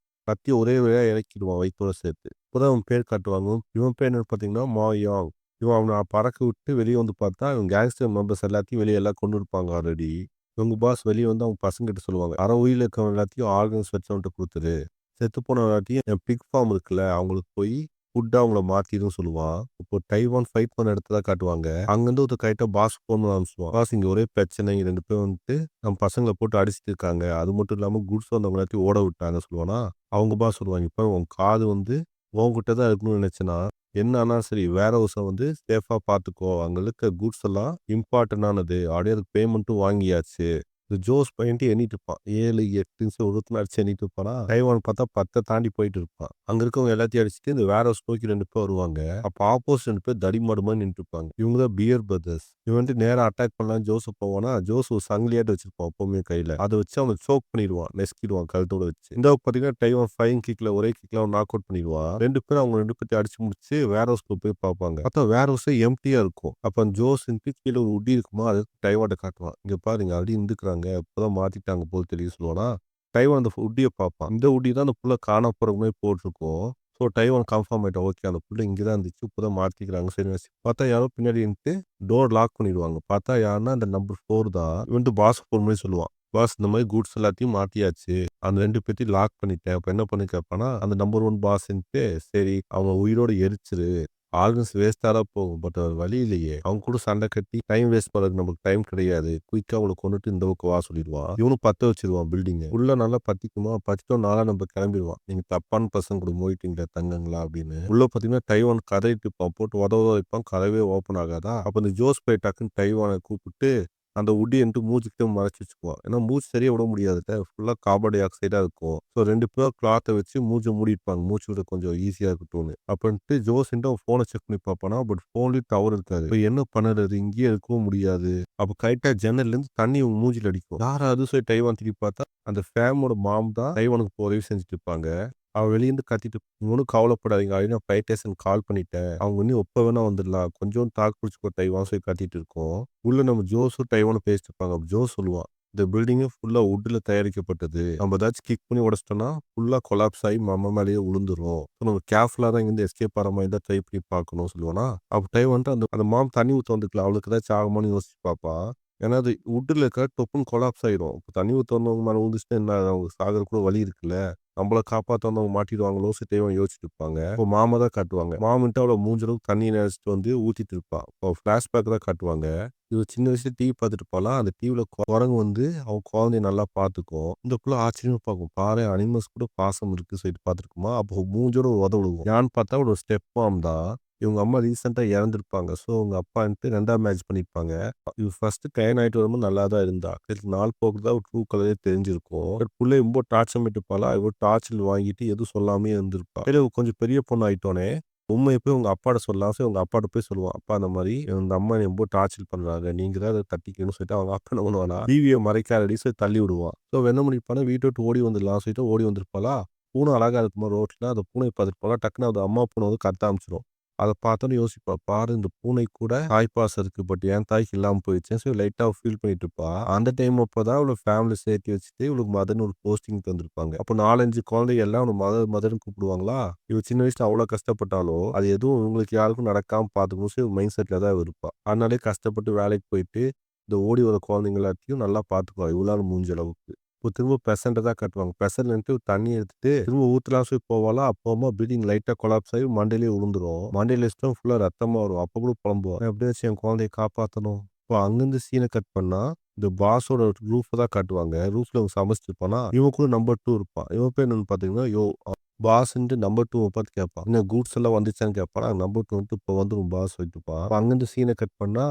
கத்திய ஒரே வழியா இறக்கிடுவான் வயித்தோட சேர்த்து. அப்பதான் அவன் பேர் காட்டுவாங்க. இவன் பேர் என்னன்னு பார்த்தீங்கன்னா மா யாங். இவன் அவன பறக்க விட்டு வெளிய வந்து பார்த்தா, இவன் கேங்ஸ்டர் மெம்பர்ஸ் எல்லாத்தையும் வெளிய எல்லாம் கொன்னு இருப்பாங்க ஆல்ரெடி. இவங்க பாஸ் வெளிய வந்து அவங்க பசங்ககிட்ட சொல்லுவாங்க. "அரை உயிர்ல இருக்கிறவன் எல்லாத்தையும் ஆர்கன்ஸ் வச்சவன்ட்ட குடுத்துரு." செத்து போன வாட்டி என் பிக் ஃபார்ம் இருக்குல்ல, அவங்களுக்கு போய் ஃபுட்டா அவங்கள மாத்திருன்னு சொல்லுவான். இப்போ டைவான் ஃபைட் பண்ண இடத்த தான் காட்டுவாங்க. அங்கருந்து ஒருத்தன் கரெக்ட்டா பாஸ் ஃபோன் ஆரம்பிச்சுருவான். பாஸ் இங்க ஒரே பிரச்சனை. 2 பேரும் வந்துட்டு நம்ம பசங்கள போட்டு அடிச்சுட்டு இருக்காங்க. அது மட்டும் இல்லாம குட்ஸ் வந்தவங்க எல்லாத்தையும் ஓட விட்டாங்க சொல்லுவானா, அவங்க பாஸ் சொல்லுவாங்க, "இப்ப உன் காது வந்து உன்கிட்ட தான் இருக்கணும்னு நினைச்சேன்னா, என்ன ஆனாலும் சரி வேர் ஹவுஸ வந்து சேஃபா பார்த்துக்கோ. அங்க இருக்க குட்ஸ் எல்லாம் இம்பார்ட்டன்டானது. ஆல்ரெடி அதுக்கு பேமெண்ட்டும் வாங்கியாச்சு." இந்த ஜோஸ் பையன்ட்டு எண்ணிட்டு இருப்பான். 7, 8 ஒருத்தன அடிச்சு எண்ணிட்டு இருப்பானா, டைவான் பார்த்தா 10 தாண்டி போயிட்டு இருப்பான். அங்க இருக்கவங்க எல்லாத்தையும் அடிச்சுட்டு இந்த வேர் ஹவுஸ் நோக்கி 2 பேர் வருவாங்க. அப்ப ஆப்போசிட் 2 பேர் தடிமாடு மாரி நின்னுட்டு இருப்பாங்க. இவங்க தான் பியர் பிரதர்ஸ். இவன் வந்துட்டு நேரா அட்டாக் பண்ணலாம்னு ஜோஸ போவானா, ஜோஸ் ஒரு சங்கிலியாட்டம் வச்சிருப்பான் எப்பவுமே கையில. அத வச்சு அவன சோக் பண்ணிருவான். நசுக்கிடுவான் கழுத்தோட வச்சு. இந்த பக்கம் பார்த்தீங்கன்னா, டைவான் ஃப்ளையிங் கிக்ல ஒரே கிக்ல அவன நாக் அவுட் பண்ணிருவான். 2 பேரும் அவங்க 2 பேத்தையும் அடிச்சு முடிச்சு வேர் ஹவுஸ்க்குள்ள போய் பார்ப்பாங்க. பார்த்தா வேர் ஹவுஸே எம்ப்டியா இருக்கும். அப்ப ஜோஸ் வந்துட்டு கீழ ஒரு உட்டி இருக்குமா, அத டைவான்ட்ட காட்டுவான். இங்க பாரு இங்க ஆல்ரெடி இருந்துக்குறாங்க. இப்பதான் மாத்திட்டாங்க போல தெரியுது சொல்லுவானா, டைவான் அந்த உட்டிய பார்ப்பான். இந்த உட்டி தான் அந்த புள்ள காணாம போற மாரி போட்டிருக்கும். ஸோ டைவான் கன்ஃபார்ம் ஆயிட்டான். ஓகே அந்த புள்ள இங்க தான் இருந்துச்சு. இப்பதான் மாத்திக்கிறாங்க. சரி பார்த்தா யாரோ பின்னாடி இருந்துட்டு டோர் லாக் பண்ணிடுவாங்க. பார்த்தா யாருன்னா அந்த நம்பர் 4 தான். இவன் வந்து பாஸ் ஃபோன் பண்ணி சொல்லுவான். பாஸ் இந்த மாரி கூட்ஸ் எல்லாத்தையும் மாத்தியாச்சு. அந்த 2 பேத்தையும் லாக் பண்ணிட்டேன். அப்ப என்ன பண்ணு கேட்பான்னா, அந்த நம்பர் 1 பாஸ்ன்ட்டு சரி அவங்க உயிரோட எரிச்சிரு. ஆர்கன்ஸ் வேஸ்ட்டா தான் போகும். பட் வேற வழி இல்லையே. அவங்க கூட சண்டை கட்டி டைம் வேஸ்ட் பண்றதுக்கு நமக்கு டைம் கிடையாது. குயிக்கா அவங்கள கொன்னுட்டு இந்த பக்கம் வா சொல்லிடுவான். இவனும் பத்த வச்சுருவான் பில்டிங்க. உள்ள நல்லா பத்திக்குமா, பத்திட்டோம் நாளா நம்ம கிளம்பிடுவான். நீங்க தப்பான பசங்க கூட மோயிட்டீங்களே தங்கங்களா அப்படின்னு. உள்ள பார்த்தீங்கன்னா டைவான் கதறிட்டு இருப்பான். போட்டு உத உத வைப்பான். கதவே ஓப்பன் ஆகாதா. அப்ப இந்த ஜோஸ் பை டக்குன்னு டைவான கூப்பிட்டு அந்த வுட்டியன்ட்டு மூஞ்சிக்கிட்ட மறைச்சு வச்சுக்குவான். ஏன்னா மூச்சு சரியா விட முடியாதுல்ல. ஃபுல்லா கார்பன் டை ஆக்சைடா இருக்கும். ஸோ 2 பேரும் கிளாத்த வச்சு மூஞ்ச மூடிருப்பாங்க. மூச்சு விட கொஞ்சம் ஈஸியா இருக்கட்டும்னு. அப்பன்ட்டு ஜோஸ்ன்ட்டு அவன் ஃபோன செக் பண்ணி பார்ப்பானா, பட் ஃபோன்லயும் டவர் இருக்காது. இப்ப என்ன பண்ணுறது? இங்கேயே இருக்கவும் முடியாது. அப்ப கரெக்ட்டா ஜன்னல்லேருந்து தண்ணி இவன் மூஞ்சில அடிக்கும். யார் அது சொல்லி டைவான் திரும்பி பார்த்தா, அந்த ஃபேமோட மாம் தான் டைவானுக்கு இப்போ உதவி செஞ்சுட்டு இருப்பாங்க. அவ வெளியேருந்து கத்திட்டு, "நீங்க ஒண்ணும் கவலைப்படாதீங்க. ஆல்ரெடி நான் ஃபயர் ஸ்டேஷனுக்கு கால் பண்ணிட்டேன். அவங்க இன்னும் எப்ப வேணா வந்துடலாம். கொஞ்சம் தாக்கு பிடிச்சுக்கோ டைவான்" சொல்லி கத்திட்டு இருக்கோம். உள்ள நம்ம ஜோஸும் டைவானும் பேசிட்டு இருப்பாங்க. அப்ப ஜோஸ் சொல்லுவான், "இந்த பில்டிங்கே ஃபுல்லா வுட்ல தயாரிக்கப்பட்டது. நம்ம ஏதாச்சும் கிக் பண்ணி உடைச்சிட்டோம்னா, ஃபுல்லா கொலாப்ஸ் ஆகி நம்ம மேலேயே விழுந்துரும். ஸோ நம்ம கேர்ஃபுல்லா தான் இங்கேருந்து எஸ்கேப் ஆற மாரி தான் ட்ரை பண்ணி பார்க்கணும்" சொல்லுவானா. அப்ப டைவான்ட்டு அந்த அந்த மாம் தண்ணி ஊத்த வந்துருக்கலாம். அவளுக்கு ஏதாச்சும் ஆகுமான்னு யோசிச்சு பார்ப்பா. ஏன்னா அது வுட்ல இருக்க டொப்புன்னு கொலாப்ஸ் ஆயிரும். இப்ப தண்ணி ஊத்த வந்தவங்க மேல விழுந்துச்சுன்னா என்ன அவங்க சாகறதுக்கு கூட வழி இருக்குல்ல. நம்மள காப்பாத்த வந்தவங்க மாட்டிடுவாங்களோ இவன் யோசிச்சுட்டு இருப்பாங்க. இப்போ மாமா தான் காட்டுவாங்க. மாமன்ட்டு அவள மூஞ்ச அளவுக்கு தண்ணி நெனச்சிட்டு வந்து ஊத்திட்டு இருப்பா. இப்போ ஃபிளாஷ்பேக் தான் காட்டுவாங்க. இவ சின்ன வயசுல டிவி பார்த்துட்டு இருப்பாளா, அந்த டிவில குரங்கு வந்து அவ குழந்தைய நல்லா பார்த்துக்கும். இந்த புள்ள ஆச்சரியமா பார்க்கும். பாரேன் அனிமல்ஸ் கூட பாசம் இருக்கு சொல்லிட்டு பார்த்துருக்குமா. அப்போ மூஞ்சோட ஒரு உத விழுகும். ஏன்னு பார்த்தா ஒரு ஸ்டெப் மாம் தான். இவங்க அம்மா ரீசென்ட்டா இறந்திருப்பாங்க. ஸோ அவங்க அப்பான்ட்டு 2ஆம் மேரேஜ் பண்ணியிருப்பாங்க. இவ ஃபர்ஸ்ட்டு கல்யாணம் ஆயிட்டு வரும்போது நல்லா தான் இருந்தா. சரி நாள் போக்கு தான் ட்ரூ கலரே தெரிஞ்சிருக்கும். பட் புள்ளைய ரொம்ப டார்ச்சர் பண்ணிட்டு இருப்பாளா, இவ டார்ச்சர் வாங்கிட்டு எதுவும் சொல்லாமயே இருந்திருப்பா. சரி இவ கொஞ்சம் பெரிய பொண்ணு ஆயிட்டோனே, உண்மைய போய் உங்க அப்பாட்ட சொல்லலாம். சரி உங்க அப்பாட்ட போய் சொல்லுவான். அப்பா இந்த மாரி இந்த அம்மா என்னைய ரொம்ப டார்ச்சர் பண்றாங்க. நீங்க தான் அத தட்டிக்கணும்னு சொல்லிட்டு அவங்க அப்பா என்ன பண்ணுவானா, டிவிய மறைக்காதடி சொல்லி தள்ளி விடுவான். ஸோ இவ என்ன பண்ணிருப்பான்னா, வீட்ட விட்டு ஓடி வந்துடலாம் சொல்லிட்டு ஓடி வந்திருப்பாளா, பூனை அழகா இருக்குமா ரோட்ல, அந்த பூனைய பார்த்துட்டு போனா டக்குனு அது அம்மா பூனை வந்து கத்த ஆரம்பிச்சுரும். அத பார்த்தோனே யோசிப்பா. பாரு இந்த பூனைக்கு கூட தாய் பாசம் இருக்கு. பட் என் தாய்க்கு இல்லாம போயிடுச்சேன்னு சொல்லி லைட்டா ஃபீல் பண்ணிட்டு இருப்பா. அந்த டைம் அப்பதான் அவள ஃபேமிலி சேர்த்து வச்சுட்டு இவளுக்கு மதர்ன்னு ஒரு போஸ்டிங் தந்திருப்பாங்க. அப்போ 4, 5 குழந்தைகள் எல்லாம் அவன மதர் மதர்ன்னு கூப்பிடுவாங்களா. இவ சின்ன வயசுல அவ்வளோ கஷ்டப்பட்டாலும், அது எதுவும் இவங்களுக்கு யாருக்கும் நடக்காம பார்த்துக்கணும் சொல்லி மைண்ட் செட்ல தான் இவ இருப்பா. அதனாலயே கஷ்டப்பட்டு வேலைக்கு போயிட்டு, இந்த ஓடி வர குழந்தைங்க எல்லாத்தையும் நல்லா பார்த்துக்குவா. இவளால முடிஞ்ச அளவுக்கு. இப்போ திரும்ப பெசண்ட்ட தான் காட்டுவாங்க. பெசன்ட்லன்ட்டு தண்ணி எடுத்துட்டு திரும்ப ஊத்தலாம் சொல்லி போவாளா, அப்போமா பில்டிங் லைட்டா கொலாப்ஸ் ஆகி மண்டையிலேயே விழுந்துரும். மண்டையில இடிச்சிட்டா ஃபுல்லா ரத்தமா வரும். அப்போ கூட புலம்புவா. எப்படியாச்சும் என் குழந்தைய காப்பாத்தணும். இப்போ அங்கருந்து சீன கட் பண்ணா, இந்த பாஸோட ரூஃப தான் காட்டுவாங்க. ரூஃப்ல அவன் சமைச்சுட்டு இருப்பானா, இவன் கூட நம்பர் 2 இருப்பான். இவன் பேர் என்னன்னு பார்த்தீங்கன்னா, பாஸ்ன்ட்டு நம்பர் 2வ பார்த்து கேட்பான். என்ன கூட்ஸ் எல்லாம் வந்துச்சான்னு கேட்பானா, நம்பர் 2 வந்துட்டு இப்போ வந்துரும் பாஸ் சொல்லிட்டு இருப்பான். அப்ப அங்கருந்து சீன கட் பண்ணா,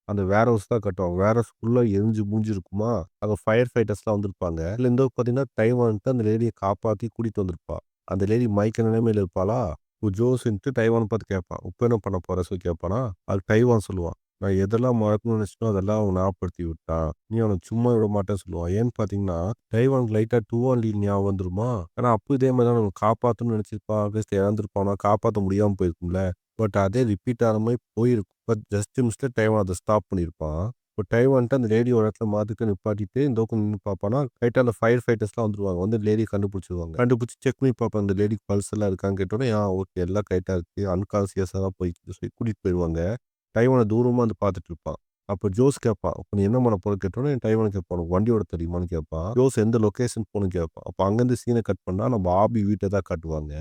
அந்த வேர் ஹவுஸ் தான் காட்டுவாங்க. வேர் ஹவுஸ் ஃபுல்லா எரிஞ்சு முடிஞ்சிருக்குமா. அங்க ஃபயர் ஃபைட்டர்ஸ்லாம் வந்திருப்பாங்க. இதுல இந்த பார்த்தீங்கன்னா, டைவான்ட்டு அந்த லேடிய காப்பாத்தி கூட்டிட்டு வந்திருப்பா. அந்த லேடி மயக்க நிலைமையில இருப்பாளா, ஜோஸ்ன்ட்டு டைவான பார்த்து கேட்பான். "இப்ப என்ன பண்ண போற?" சொல்லி கேட்பானா, அதுக்கு டைவான் சொல்லுவான். "நான் எதெல்லாம் மறக்கணும்னு நினைச்சேனோ அதெல்லாம் அவன் ஞாபகப்படுத்தி விட்டான். நீ அவன சும்மா விட மாட்டேன்னு" சொல்லுவான். ஏன்னு பார்த்தீங்கன்னா, டைவானுக்கு லைட்டா டூவான் லீ ஞாபகம் வந்துருமா. ஏன்னா அப்பவும் இதே மாரி தான் நம்ம காப்பாத்தணும்னு நினைச்சிருப்பான். அட்லீஸ்ட் இறந்திருப்பானா, காப்பாத்த முடியாம போயிருக்கும்ல. பட் அதே ரிப்பீட் ஆன மாரி போயிருக்கும். பட் ஜஸ்ட் மிஸ்ல டைவான் அத ஸ்டாப் பண்ணியிருப்பான். இப்போ டைவான்ட்டு அந்த லேடிய ஒரு இடத்துல மாத்திட்டு நிப்பாட்டிட்டு, இந்த பக்கம் நின்னு பார்ப்பான்னா, ரைட்டா அந்த ஃபயர் ஃபைட்டர்ஸ்லாம் வந்துருவாங்க. வந்து லேடிய கண்டுபிடிச்சுருவாங்க. கண்டுபிடிச்சு செக் பண்ணி பார்ப்பாங்க. இந்த லேடிக்கு பல்ஸ் எல்லாம் இருக்கான்னு கேட்டோனே, ஓகே எல்லாம் கரெக்ட்டா இருக்கு. அன்கான்ஷியஸா தான் போயிருக்கு சொல்லி கூட்டிட்டு போயிருவாங்க. டைவான தூரமா வந்து பார்த்துட்டு இருப்பான். அப்ப ஜோஸ் கேட்பான். அப்ப நீ என்ன பண்ண போறன்னு கேட்டோனே டைவான் கேட்பான். உனக்கு வண்டி ஓட்ட தெரியுமான்னு கேட்பான். ஜோஸ் எந்த லொகேஷன் போகணும்னு கேட்பான். அப்ப அங்கருந்து சீன கட் பண்ணா நம்ம ஆபி வீட்ட தான் காட்டுவாங்க.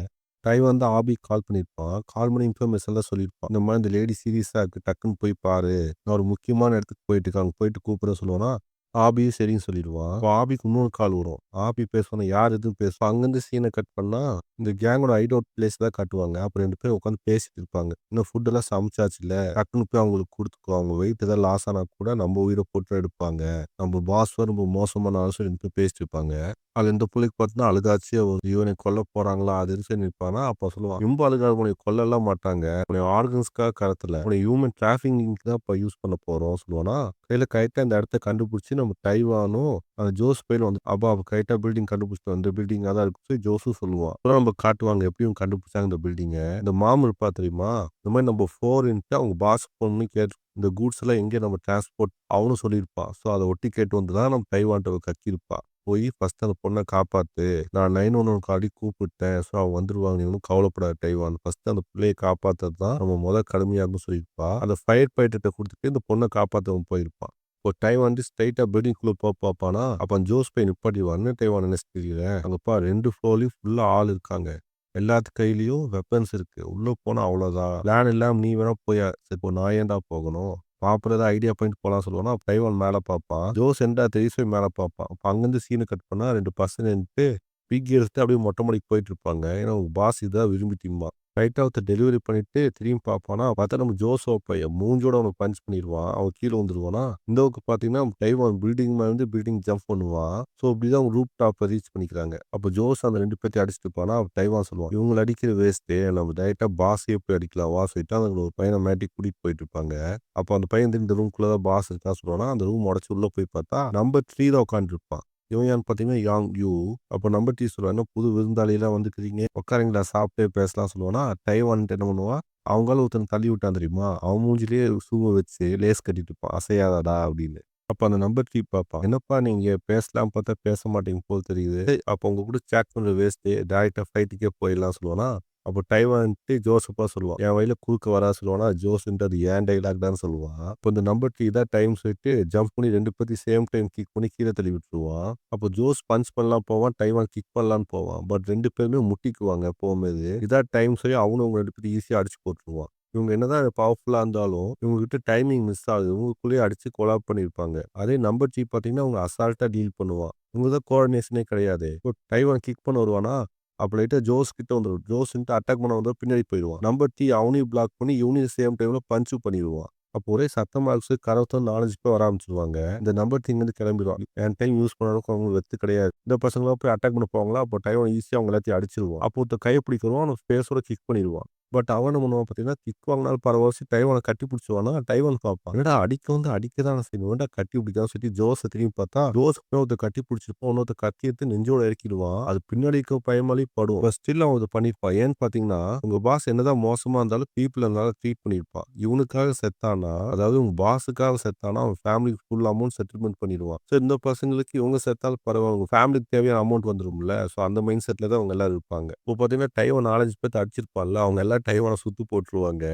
டைவான் தான் ஆபிக்கு கால் பண்ணியிருப்பான். கால் பண்ணி இன்ஃபர்மேஷன்லாம் சொல்லியிருப்பான். இந்த மாரி இந்த லேடி சீரியஸா இருக்கு. டக்குன்னு போய் பாரு. நான் ஒரு முக்கியமான இடத்துக்கு போயிட்டு இருக்கேன். அங்க போயிட்டு கூப்பிடுறேன்னு சொல்லுவானா, ஆபியும் சரின்னு சொல்லிடுவான். அப்ப ஆபிக்கு இன்னொரு கால் வரும். ஆபி பேசுவானா, யார் எதுவும் பேசுவா. அங்கருந்து சீன கட் பண்ணா, இந்த கேங்கோட ஹைட் அவுட் பிளேஸ் தான் காட்டுவாங்க. அப்ப 2 பேரும் உட்காந்து பேசிட்டு இருப்பாங்க. இன்னும் ஃபுட் எல்லாம் சமைச்சாச்சுல்ல. டக்குன்னு போய் அவங்களுக்கு குடுத்துக்கோ. அவங்க வெயிட் ஏதாவது லாஸ் ஆனா கூட நம்ம உயிர போட்டு எடுப்பாங்க. நம்ம பாஸ் ரொம்ப மோசமான ஆள் சொல்லி 2 பேரும் பேசிட்டு இருப்பாங்க. அதுல இந்த புள்ளைக்கு பார்த்தீங்கன்னா அழுகாச்சு. ஐயோ! என்னைய கொல்ல போறாங்களா? அது இதுன்னு நிப்பானா, அப்ப சொல்லுவான். ரொம்ப அழுகாத உன்னைய கொல்லலாம் மாட்டாங்க. உன்னைய ஆர்கன்ஸ்க்காக கடத்தல. உன்னைய ஹியூமன் டிராஃபிக்கிங்க்கு தான் இப்ப யூஸ் பண்ண போறோம் சொல்லுவானா, கையில கரெக்ட்டா இந்த இடத்த கண்டுபிடிச்சு நம்ம டைவானும் அந்த ஜோஸ் பையனும் வந்து அப்ப கரெக்ட்டா பில்டிங் கண்டுபிடிச்சுட்டோம். இந்த பில்டிங்கா தான் இருக்குன்னு சொல்லி ஜோஸும் சொல்லுவான். அப்புறம் நம்ம காட்டுவாங்க எப்படி இவங்க கண்டுபிடிச்சாங்க இந்த பில்டிங்க. இந்த மாம் இருப்பா தெரியுமா? இந்த மாரி நம்ம 4 அவங்க பாஸ் ஃபோன் பண்ணி கேட்டு இந்த கூட்ஸ் எல்லாம் எங்க நம்ம டிரான்ஸ்போர்ட் அவனும் சொல்லியிருப்பான். ஸோ அத ஒட்டி கேட்டு வந்து தான் நம்ம டைவான்ட்ட கக்கியிருப்பா. போய் ஃபர்ஸ்ட் அந்த பொண்ண காப்பாத்து. நான் 911 ஆல்ரெடி கூப்பிட்டேன். ஸோ அவங்க வந்துருவாங்க. நீ ஒண்ணும் கவலைப்படாத டைவான். ஃபர்ஸ்ட் அந்த புள்ளைய காப்பாத்துறது தான் நம்ம கடமையா இருக்குன்னு சொல்லியிருப்பா. அந்த ஃபயர் ஃபைட்டர்ட்ட குடுத்துட்டு இந்த பொண்ண காப்பாத்த அவன் போயிருப்பான். இப்போ டைவான் வந்து ஸ்ட்ரெயிட்டா பில்டிங்குள்ள பாப்பானா, அப்ப ஜோஸ் போய் நிப்பாட்டிருவான். என்ன டைவான் நினைச்சுட்டு இருக்கிற? அங்க பாரு 2 ஃப்ளோர்லயும் ஃபுல்லா ஆள் இருக்காங்க. எல்லாத்து கையிலயும் வெப்பன்ஸ் இருக்கு. உள்ள போனா அவ்வளோதான். பிளான் இல்லாம நீ வேணா போயா? சரி இப்போ நான் ஏன்டா போகணும்? பாப்பர் ஏதாவது ஐடியா பண்ணிட்டு போலாம் சொல்லுவானா, டைவான் மேல பாப்பான். ஜோஸ் என்னடா தெரியுது மேல பாப்பான். அப்ப அங்கிருந்து சீன கட் பண்ணா 2 பசங்க நின்னுட்டு பிக் எடுத்துட்டு அப்படியே மொட்டை மாடிக்கு போயிட்டு இருப்பாங்க. ஏன்னா உங்க பாஸ் இதான் விரும்பி திம்பான். ரைட்டா ஒருத்தன் டெலிவரி பண்ணிட்டு திரும்பி பார்ப்பானா, பார்த்தா நம்ம ஜோஸோட பையன் மூஞ்சோட அவன பஞ்ச் பண்ணிருவான். அவன் கீழ விழுந்துருவானா, இந்த பக்கம் பார்த்தீங்கன்னா டைவான் பில்டிங் மேல இருந்து பில்டிங் ஜம்ப் பண்ணுவான். ஸோ இப்படிதான் அவங்க ரூப் டாப்ப ரீச் பண்ணிக்கிறாங்க. அப்ப ஜோஸ் அந்த 2 பேத்தையும் அடிச்சுட்டு இருப்பானா, டைவான் சொல்லுவான், இவங்கள அடிக்கிற வேஸ்ட்டு. நம்ம டைரக்ட்டா பாஸையே போய் அடிக்கலாம் வா சொல்லிட்டு அந்த ஒரு பையன மிரட்டி கூட்டிட்டு போயிட்டு இருப்பாங்க. அப்ப அந்த பையன் வந்து இந்த ரூம்குள்ள தான் பாஸ் இருக்கான்னு சொல்லுவானா, அந்த ரூம் உடைச்சு உள்ள போய் பார்த்தா நம்பர் 3 தான் உட்காந்துருப்பான். இவன் யாருன்னு பார்த்தீங்கன்னா யாங் யூ. அப்ப நம்பர் 3 சொல்லுவான், என்ன புது விருந்தாளிலாம் வந்துருக்கிறீங்க. உட்காருங்கடா சாப்பிட்டே பேசலாம் சொல்லுவானா, டைவான்ட்டு என்ன பண்ணுவான், அவங்கால ஒருத்தன தள்ளி விட்டான் தெரியுமா? அவன் மூஞ்சிலேயே ஷூவ வச்சு லேஸ் கட்டிட்டு இருப்பான். அசையாதடா அப்படின்னு. அப்ப அந்த நம்பர் 3 பார்ப்பான். என்னப்பா நீங்க பேசலாம் பார்த்தா பேச மாட்டீங்க போல தெரியுது. அப்ப உங்க கூட சேட் பண்றது வேஸ்ட்டு. டைரக்ட்டா ஃபைட்டுக்கே போயிடலாம் சொல்லுவானா, அப்போ டைவான்ட்டு ஜோசப்பா சொல்லுவான். என் வழியில குறுக்க வராத சொல்லுவானா, ஜோஸ்ன்ட்டு அது என் டயலாக் தான் சொல்லுவான். அப்போ இந்த நம்பர் 3 தான் டைம் சொல்லிட்டு ஜம்ப் பண்ணி 2 பேத்தையும் சேம் டைம் கிக் பண்ணி கீழ தள்ளி விட்டுருவான். அப்போ ஜோஸ் பஞ்ச் பண்ணலாம் போவான். டைவான் கிக் பண்ணலான்னு போவான். பட் 2 பேருமே முட்டிக்குவாங்க போம்போது. இதான் டைம் சொல்லி அவனும் அவங்க 2 பேத்தையும் ஈஸியா அடிச்சு போட்டுருவான். இவங்க என்னதான் பவர்ஃபுல்லா இருந்தாலும், இவங்க கிட்ட டைமிங் மிஸ் ஆகுது. இவங்களுக்குள்ளேயே அடிச்சு கொலாப் பண்ணியிருப்பாங்க. அதே நம்பர் 3 பார்த்தீங்கன்னா, அவங்க அசால்ட்டா டீல் பண்ணுவான். இவங்க தான் கோஆர்டினேஷனே கிடையாது. இப்போ டைவான் கிக் பண்ண வருவானா, அப்ப லைட்டா ஜோஸ் கிட்ட வந்துரும். ஜோஸ்ன்ட்டு அட்டாக் பண்ண வந்தா பின்னாடி போயிருவான். நம்பர் 3 அவனையும் பிளாக் பண்ணி, இவனையும் சேம் டைம்ல பஞ்சும் பண்ணிருவான். அப்போ ஒரே சத்தமா இருக்கு. கதவ தொறந்து 4, 5 பேர் வர ஆரம்பிச்சுருவாங்க. இந்த நம்பர் 3 இங்கருந்து கிளம்பிருவான். என் டைம் யூஸ் பண்ண அளவுக்கு அவங்களுக்கு வெத்து கிடையாது. இந்த பசங்கலாம் போய் அட்டாக் பண்ண போவாங்களா, அப்போ டைவான் ஈஸியா அவங்க எல்லாத்தையும் அடிச்சுருவான். அப்போ ஒருத்தன் கைய பிடிக்க வருவான். அவன ஃபேஸோட கிக் பண்ணிருவான். பட் அவன் என்ன பண்ணுவான் பார்த்தீங்கன்னா, கிக் வாங்குனாலும் பரவாயில்ல டைவான கட்டி பிடிச்சுருவானா, டைவான் பார்ப்பான். என்னடா அடிக்க வந்து அடிக்க தானே செய்யணும். ஏன்டா கட்டி பிடிக்காம சொல்லி ஜோஸ திரும்பி பார்த்தா, ஜோஸ் ஒருத்தன் கட்டி பிடிச்சிருப்பான். இன்னொருத்தன் கத்தி எடுத்து நெஞ்சோட இறக்கிடுவான். அது பின்னாடி இருக்க பையன் மேலயும் படும். பட் ஸ்டில் அவன் அத பண்ணியிருப்பான். ஏன்னு பார்த்தீங்கன்னா, உங்க பாஸ் என்னதான் மோசமா இருந்தாலும் பீப்பிள் அதனால ட்ரீட் பண்ணியிருப்பான். இவனுக்காக செத்தானா, அதாவது உங்க பாஸுக்காக செத்தானா, அவன் ஃபேமிலிக்கு ஃபுல் அமௌண்ட் செட்டில்மென்ட் பண்ணிருவான். சோ இந்த பசங்களுக்கு இவங்க செத்தாலும் பரவாயில்ல. உங்க ஃபேமிலிக்கு தேவையான அமௌண்ட் வந்துரும்ல. சோ அந்த மைண்ட் செட்ல தான் அவங்க எல்லாரும் இருப்பாங்க. இப்போ பார்த்தீங்கன்னா, டைவான் 4, 5 பேத்த அடிச்சிருப்பான்ல. அவங்க எல்லாம் டைவான சுட்டு போட்டுருவாங்க.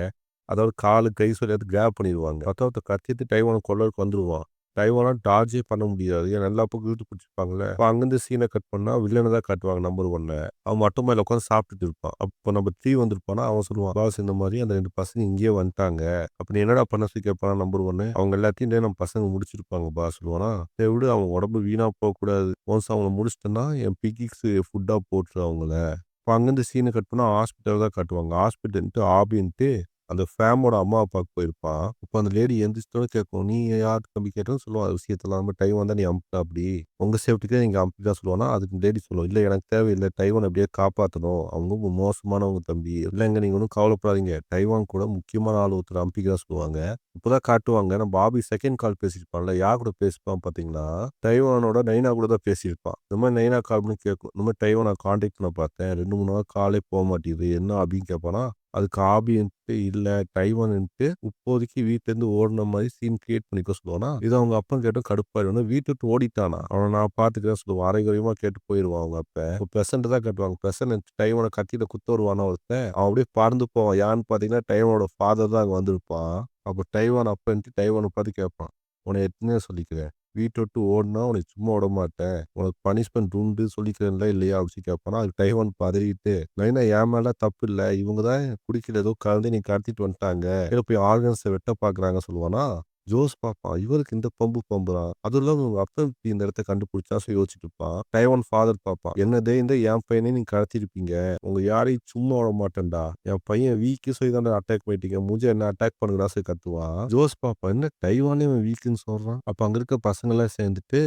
அதாவது காலு, கை சொல்லி கிராப் பண்ணிருவாங்க. ஒருத்தன் கத்தி எடுத்து டைவான கொல்றதுக்கு வந்துருவான். டைவானால டார்ஜே பண்ண முடியாது. ஏன்னா எல்லா பக்கம் இழுத்து பிடிச்சிருப்பாங்கல்ல. அப்ப அங்கிருந்து சீன கட் பண்ணா வில்லன தான் காட்டுவாங்க நம்பர் 1. அவன் மொட்டை மாடில உட்கார்ந்து சாப்பிட்டுட்டு இருப்பான். அப்போ நம்பர் 3 வந்திருப்பானா, அவன் சொல்லுவான், பாஸ் இந்த மாரி அந்த 2 பசங்க இங்கேயே வந்துட்டாங்க. அப்ப நீ என்னடா பண்ண சொல்லி கேட்பானா நம்பர் 1. அவங்க எல்லாத்தையும் நம்ம பசங்க முடிச்சிருப்பாங்க பாஸ் சொல்லுவானா, சரி விடு அவன் உடம்பு வீணா போகக்கூடாது. ஒன்ஸ் அவங்கள முடிச்சிட்டேன்னா என் பிக்கிக்ஸ் ஃபுட்டா போட்டுரு அவங்கள. அப்ப அங்கேருந்து சீன கட் பண்ணா ஹாஸ்பிட்டல் தான் காட்டுவாங்க. ஹாஸ்பிட்டல்ன்ட்டு ஆபின்ட்டு அந்த ஃபேமோட அம்மாவ பார்க்க போயிருப்பான். அப்ப அந்த லேடி எந்திரிச்சோனே கேட்கும். "நீ யார் தம்பி?" கேட்டோனே சொல்லுவான் அது விஷயத்தெல்லாம். "நம்ம டைம் வந்தா நீ அமுக்குனாப்படி. உங்க சேஃப்டிக்கு தான் நீங்க அமுக்கிட்டா" சொல்லுவானா, அதுக்கு லேடி சொல்லும். "இல்ல எனக்கு தேவையில்ல. டைவான எப்படியோ காப்பாத்தணும். அவங்க ரொம்ப மோசமானவங்க தம்பி. இல்லங்க நீங்க ஒண்ணும் கவலைப்படாதீங்க. டைவான் கூட முக்கியமான ஆள் ஒருத்தர் அனுப்பிக்கிறதா" சொல்லுவாங்க. இப்பதான் காட்டுவாங்க. நம்ம பாபி செகண்ட் கால் பேசியிருப்பான்ல. யார் கூட பேசியிருப்பான் பார்த்தீங்களா, டைவானோட நைனா கூட தான் பேசியிருப்பான். இந்த மாரி நைனா கால் பண்ணி கேட்கும். இந்த மாரி டைவான கான்டாக்ட் பண்ண பார்த்தேன். 2, 3 நாளா காலே போ மாட்டேங்குது. என்ன அப்படின்னு கேட்பானா, அதுக்கு ஆபின்ட்டு இல்ல டைவான்ட்டு இப்போதைக்கு வீட்லேருந்து ஓடுன மாதிரி சீன் கிரியேட் பண்ணிக்க சொல்லுவானா. இது அவங்க அப்பன் கேட்டும் கடுப்பாயிடும். வீட்ட விட்டு ஓடிட்டானா. அவன நான் பார்த்துக்கிறேன் சொல்லுவான். அரைகுறையுமா கேட்டு போயிருவான் அவங்க அப்ப. இப்போ பெசன்ட் தான் காட்டுவாங்க. பெசன்ட் டைவான கத்தியில குத்த வருவானா ஒருத்தன். அவன் அப்படியே பறந்து போவான். யாருன்னு பார்த்தீங்கன்னா டைவானோட ஃபாதர் தான் அங்க வந்திருப்பான். அப்போ டைவான் அப்பன்ட்டு டைவான பார்த்து கேட்பான். உன்னை எத்தனையோ சொல்லிக்கிறேன். வீட்ட விட்டு ஓடுனா உன்னை சும்மா விடமாட்டேன். உனக்கு பனிஷ்மென்ட் உண்டு சொல்லிக்கிறேன்ல இல்லையா அப்படின்னு கேட்பானா. அதுக்கு டைவான் பதறிட்டு நைனா என் மேல தப்பு இல்ல. இவங்க தான் குடிக்கல ஏதோ கலந்து நீ கடத்திட்டு வந்துட்டாங்க. ஏதோ போய் ஆர்கன்ஸ வெட்ட பார்க்குறாங்க சொல்லுவானா. ஜோஸ் பார்ப்பான். இவருக்கு இந்த பம்பு பம்புறான். அதுவும் இல்லாம உங்க அப்பா எப்படி இந்த இடத்த கண்டுபிடிச்சா யோசிச்சுட்டு இருப்பான். டைவான் ஃபாதர் பார்ப்பான். என்ன தைரியம் தான் என் பையனே நீங்க கடத்திருப்பீங்க. உங்க யாரையும் சும்மா விட மாட்டேன்டா. என் பையன் வீக்கு சொல்லி தான் அட்டாக் பண்ணிட்டீங்க. மூஞ்ச என்ன அட்டாக் பண்ணுங்கடா சொல்லி கத்துவான். ஜோஸ் பார்ப்பான். என்ன டைவானே இவன் வீக்குன்னு சொல்றான். அப்ப அங்க இருக்க பசங்க எல்லாம் சேர்ந்துட்டு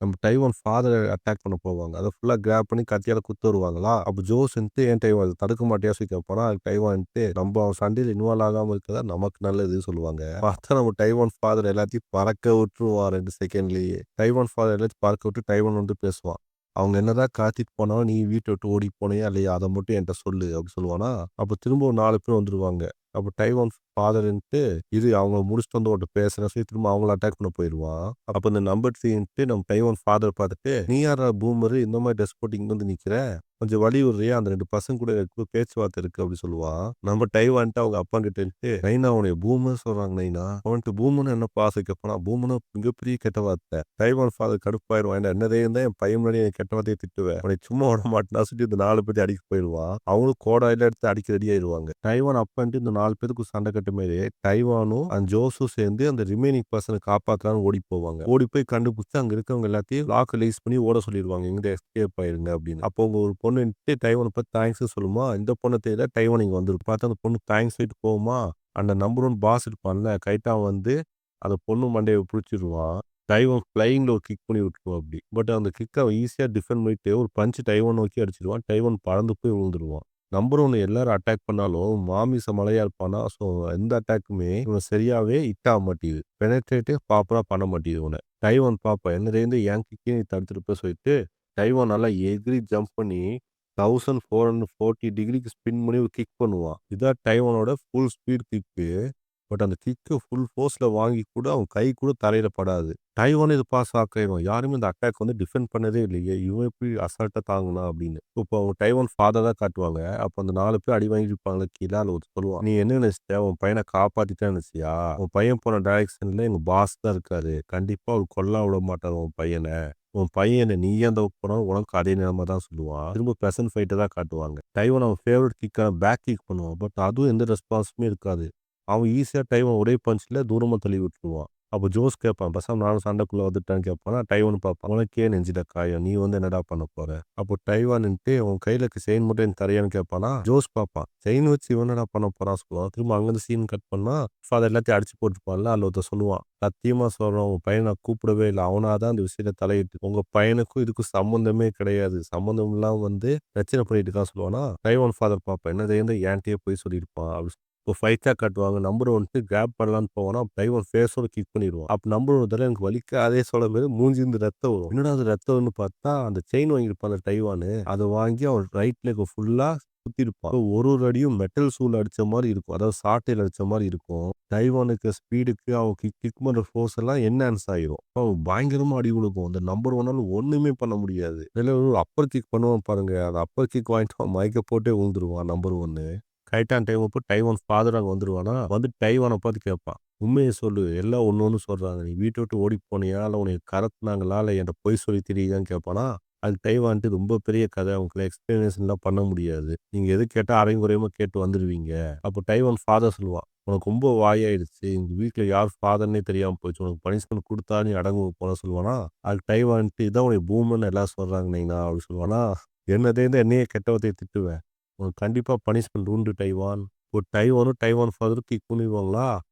நம்ம டைவான் ஃபாதர அட்டாக் பண்ண போவாங்க. அத ஃபுல்லா கிராப் பண்ணி கத்தியால குத்த வருவாங்களா. அப்ப ஜோஸ் ஏன் டைவான் அத தடுக்க மாட்டியா சொல்லி கேட்பானா. அதுக்கு டைவான் நம்ம அவன் சண்டையில இன்வால்வ் ஆகாம இருக்கதா நமக்கு நல்லதுன்னு சொல்லுவாங்க. பார்த்தா நம்ம டைவான் ஃபாதர் எல்லாத்தையும் பறக்க விட்டுருவான் 2 செகண்ட்லயே. டைவான் ஃபாதர் எல்லாத்தையும் பறக்க விட்டு டைவான் வந்து பேசுவான். அவங்க என்னதான் காத்திட்டு போனாலும் நீ வீட்ட விட்டு ஓடி போனியா இல்லையா அத மட்டும் என்ட்ட சொல்லு அப்படின்னு சொல்லுவானா. அப்ப திரும்ப ஒரு 4 பேர் வந்துருவாங்க. அப்ப டைவான் ஃபாதர்ன்ட்டு இது அவங்க முடிச்சுட்டு வந்து உன்ட்ட பேசுறேன் சொல்லி திரும்ப அவங்கள அட்டாக் பண்ண போயிருவான். அப்ப இந்த நம்பர் 3ன்ட்டு நம்ம டைவான் ஃபாதர் பார்த்துட்டு நீ யாரா பூமரு இந்த மாதிரி ட்ரெஸ் போட்டு இங்க வந்து நிக்கிற. கொஞ்சம் வழி விடுறியா அந்த 2 பசங்க கூட எனக்கு பேச்சுவார்த்தை இருக்கு அப்படி சொல்லுவான். நம்ம டைவான்ட்டு அவங்க அப்பா கிட்ட நைனா உனைய பூமர் சொல்றாங்க நைனா. அவன்ட்டு பூமர்னு என்ன பாச கேட்பானா. பூமர்னு மிகப்பெரிய கெட்ட வார்த்தை. டைவான் ஃபாதர் கடுப்பாயிருவான். என்னதே இருந்தா என் பையன் முன்னாடி கெட்ட வார்த்தையை திட்டுவேன். உன்னை சும்மா விட மாட்டேன்னா சொல்லி இந்த 4 பேர் அடிக்க போயிடுவான். அவங்களும் கோடாயில எடுத்து அடிக்க ரெடி ஆயிடுவாங்க. டைவான் அப்பன்ட்டு இந்த 4 பேருக்கு சண்டை கட்ட மாதிரி டைவானும் அந்த ஜோஸும் சேர்ந்து அந்த ரிமைனிங் பர்சனை காப்பாத்தலான்னு ஓடி போவாங்க. ஓடி போய் கண்டுபிடிச்சு அங்க இருக்கவங்க எல்லாத்தையும் லாக் ரிலீஸ் பண்ணி ஓட சொல்லிடுவாங்க. எங்க எஸ்கேப் ஆயிருங்க அப்படின்னு. அப்போ உங்க ஒரு பொண்ணு டைவானை பார்த்து தேங்க்ஸ் சொல்லுமா. இந்த பொண்ணை தெரியல டைவான் இங்க வந்துருக்கு. பார்த்து அந்த பொண்ணு தேங்க்ஸ் சொல்லிட்டு போகுமா. அந்த நம்பர் 1 பாஸ் இருப்பான்ல கைட்டா வந்து அந்த பொண்ணு மண்டையை பிடிச்சிருவான். டைவான் ஃப்ளைங்ல ஒரு கிக் பண்ணி விட்டுருவான் அப்படி. பட் அந்த கிக் அவன் ஈஸியா டிஃபெண்ட் பண்ணிட்டு ஒரு பஞ்ச் டைவான் நோக்கி அடிச்சிருவான். டைவான் பறந்து போய் விழுந்துருவான். நம்பர் 1 எல்லாரும் அட்டாக் பண்ணாலும் மாமிச மலையா இருப்பானா. ஸோ எந்த அட்டாக்குமே இவன் சரியாவே ஹிட் ஆக மாட்டேங்குது. பெனட்ரேட்டே ப்ராப்பரா பண்ண மாட்டேங்குது இவனை. டைவான் பாப்பா என்னதேந்து என் கிக்கே நீ தடுத்துருப்ப சொல்லிட்டு டைவான் நல்லா எகிரி ஜம்ப் பண்ணி 1440 டிகிரிக்கு ஸ்பின் பண்ணி ஒரு கிக் பண்ணுவான். இதான் டைவானோட ஃபுல் ஸ்பீட் கிக்கு. பட் அந்த கிக்கு ஃபுல் ஃபோர்ஸ்ல வாங்கி கூட அவன் கை கூட தரையில படாது. டைவானே இது பாஸ் ஆக்கிரும். யாருமே இந்த அட்டாக் வந்து டிஃபெண்ட் பண்ணதே இல்லையே. இவன் எப்படி அசால்ட்டா தாங்குனா அப்படின்னு. இப்போ அவங்க டைவான் ஃபாதர் தான் காட்டுவாங்க. அப்போ அந்த 4 பேர் அடி வாங்கிட்டு இருப்பாங்கல்ல கீழ. அதுல ஒருத்தன் சொல்லுவான். நீ என்ன நினைச்சிட்ட? உன் பையனை காப்பாத்திட்டேன்னு நினைச்சியா? உன் பையன் போன டைரக்ஷன்ல எங்க பாஸ் தான் இருக்காரு. கண்டிப்பா அவர் கொல்ல விட மாட்டாரு உன் பையனை. உன் பையனை நீ ஏன் போனாலும் உனக்கு அதே நிலைமை தான் சொல்லுவான். திரும்ப பிரசன்ட் ஃபைட்டை தான் காட்டுவாங்க. டைவான் அவன் ஃபேவரட் கிக்கான பேக் கிக் பண்ணுவான். பட் அதுவும் எந்த ரெஸ்பான்ஸுமே இருக்காது. அவன் ஈஸியா டைவான் ஒரே பஞ்ச்ல தூரமா தள்ளி விட்டுருவான். அப்போ ஜோஸ் கேட்பான். பேசாம நானும் சண்டைக்குள்ள வந்துட்டேன்னு கேட்பான். டைவான் பார்ப்பான். உனக்கே நெஞ்சில காயம். நீ வந்து என்னடா பண்ண போற? அப்போ டைவான்ட்டு உன் கையில இருக்க செயின் மட்டும் எனக்கு தரையான்னு கேட்பானா. ஜோஸ் பார்ப்பான். செயின் வச்சு இவன் என்னடா பண்ண போறான் சொல்லுவான். திரும்ப அங்கிருந்து சீன் கட் பண்ணா ஃபாதர் எல்லாத்தையும் அடிச்சு போட்டுருப்பான்ல. அதுல ஒருத்தர் சொல்லுவான். சத்தியமா சொல்றேன் உன் பையனை நான் கூப்பிடவே இல்லை. அவனாதான் அந்த விஷயத்த தலையிட்டு உங்க பையனுக்கும் இதுக்கும் சம்பந்தமே கிடையாது. சம்பந்தம் இல்லாம வந்து பிரச்சனை பண்ணிட்டு இருக்கான்னு சொல்லுவானா. டைவான் ஃபாதர் பார்ப்பேன். என்னதை என்கிட்டயே போய் சொல்லியிருப்பான் அப்படி. இப்போ ஃபைட்டா காட்டுவாங்க. நம்பர் 1 கிராப் பண்ணலான்னு போவானா. டைவான் ஃபேஸோட கிக் பண்ணிடுவான். அப்ப நம்பர் 1 தடவை எனக்கு வலிக்காதே சொல்ல மாரி மூஞ்சிருந்து ரத்தம் வரும். என்னடா அது ரத்தம்னு பார்த்தா அந்த செயின் வாங்கியிருப்பான் டைவானு. அதை வாங்கி அவன் ரைட் லெக் ஃபுல்லா குத்திருப்பான். ஒரு ஒரு அடியும் மெட்டல் சூல் அடிச்ச மாதிரி இருக்கும். அதாவது சாட்டையில் அடிச்ச மாதிரி இருக்கும். டைவானுக்கு ஸ்பீடுக்கு அவன் கிக் பண்ற ஃபோர்ஸ் எல்லாம் என்ஹான்ஸ் ஆயிரும். அவன் பயங்கரமா அடி விழுக்கும். அந்த நம்பர் 1 ஒண்ணுமே பண்ண முடியாது. இதுல ஒரு அப்பர் கிக் பண்ணுவான் பாருங்க. அந்த அப்பர் கிக் வாங்கிட்டு அவன் மயக்க போட்டே விழுந்துருவான் நம்பர் 1. கரெக்டான டைம் அப்போ டைவான் ஃபாதர் அங்கே வந்துருவானா. வந்து டைவானை பார்த்து கேட்பான். உண்மையை சொல்லு. எல்லாம் ஒன்று ஒன்று சொல்றாங்க. நீ வீட்டை விட்டு ஓடி போனியா இல்லை உனக்கு கடத்தினாங்களா இல்லை என்கிட்ட பொய் சொல்லி தெரியுதான்னு கேட்பானா. அது டைவான்ட்டு ரொம்ப பெரிய கதை. அவங்களுக்கு எக்ஸ்பிளனேஷன்லாம் பண்ண முடியாது. நீங்க எது கேட்டால் அரையும் குறையுமா கேட்டு வந்துடுவீங்க. அப்போ டைவான் ஃபாதர் சொல்லுவான். உனக்கு ரொம்ப வாயாயிடுச்சு. எங்க வீட்டில் யார் ஃபாதர்னே தெரியாமல் போச்சு. உனக்கு பனிஷ்மெண்ட் கொடுத்தா நீ அடங்கு போன சொல்லுவானா. அது டைவான்ட்டு இதான் உனக்கு பூமர்னு எல்லாம் சொல்றாங்க நைனா அப்படி சொல்லுவானா. என்னதே என்னையே கெட்டவத்தையை திட்டுவேன். உனக்கு கண்டிப்பா பனிஷ்மெண்ட் உண்டு டைவான். ஒரு டைவானும் டைவான் ஃபாதரும் கிக் பண்ணிடுவாங்களா.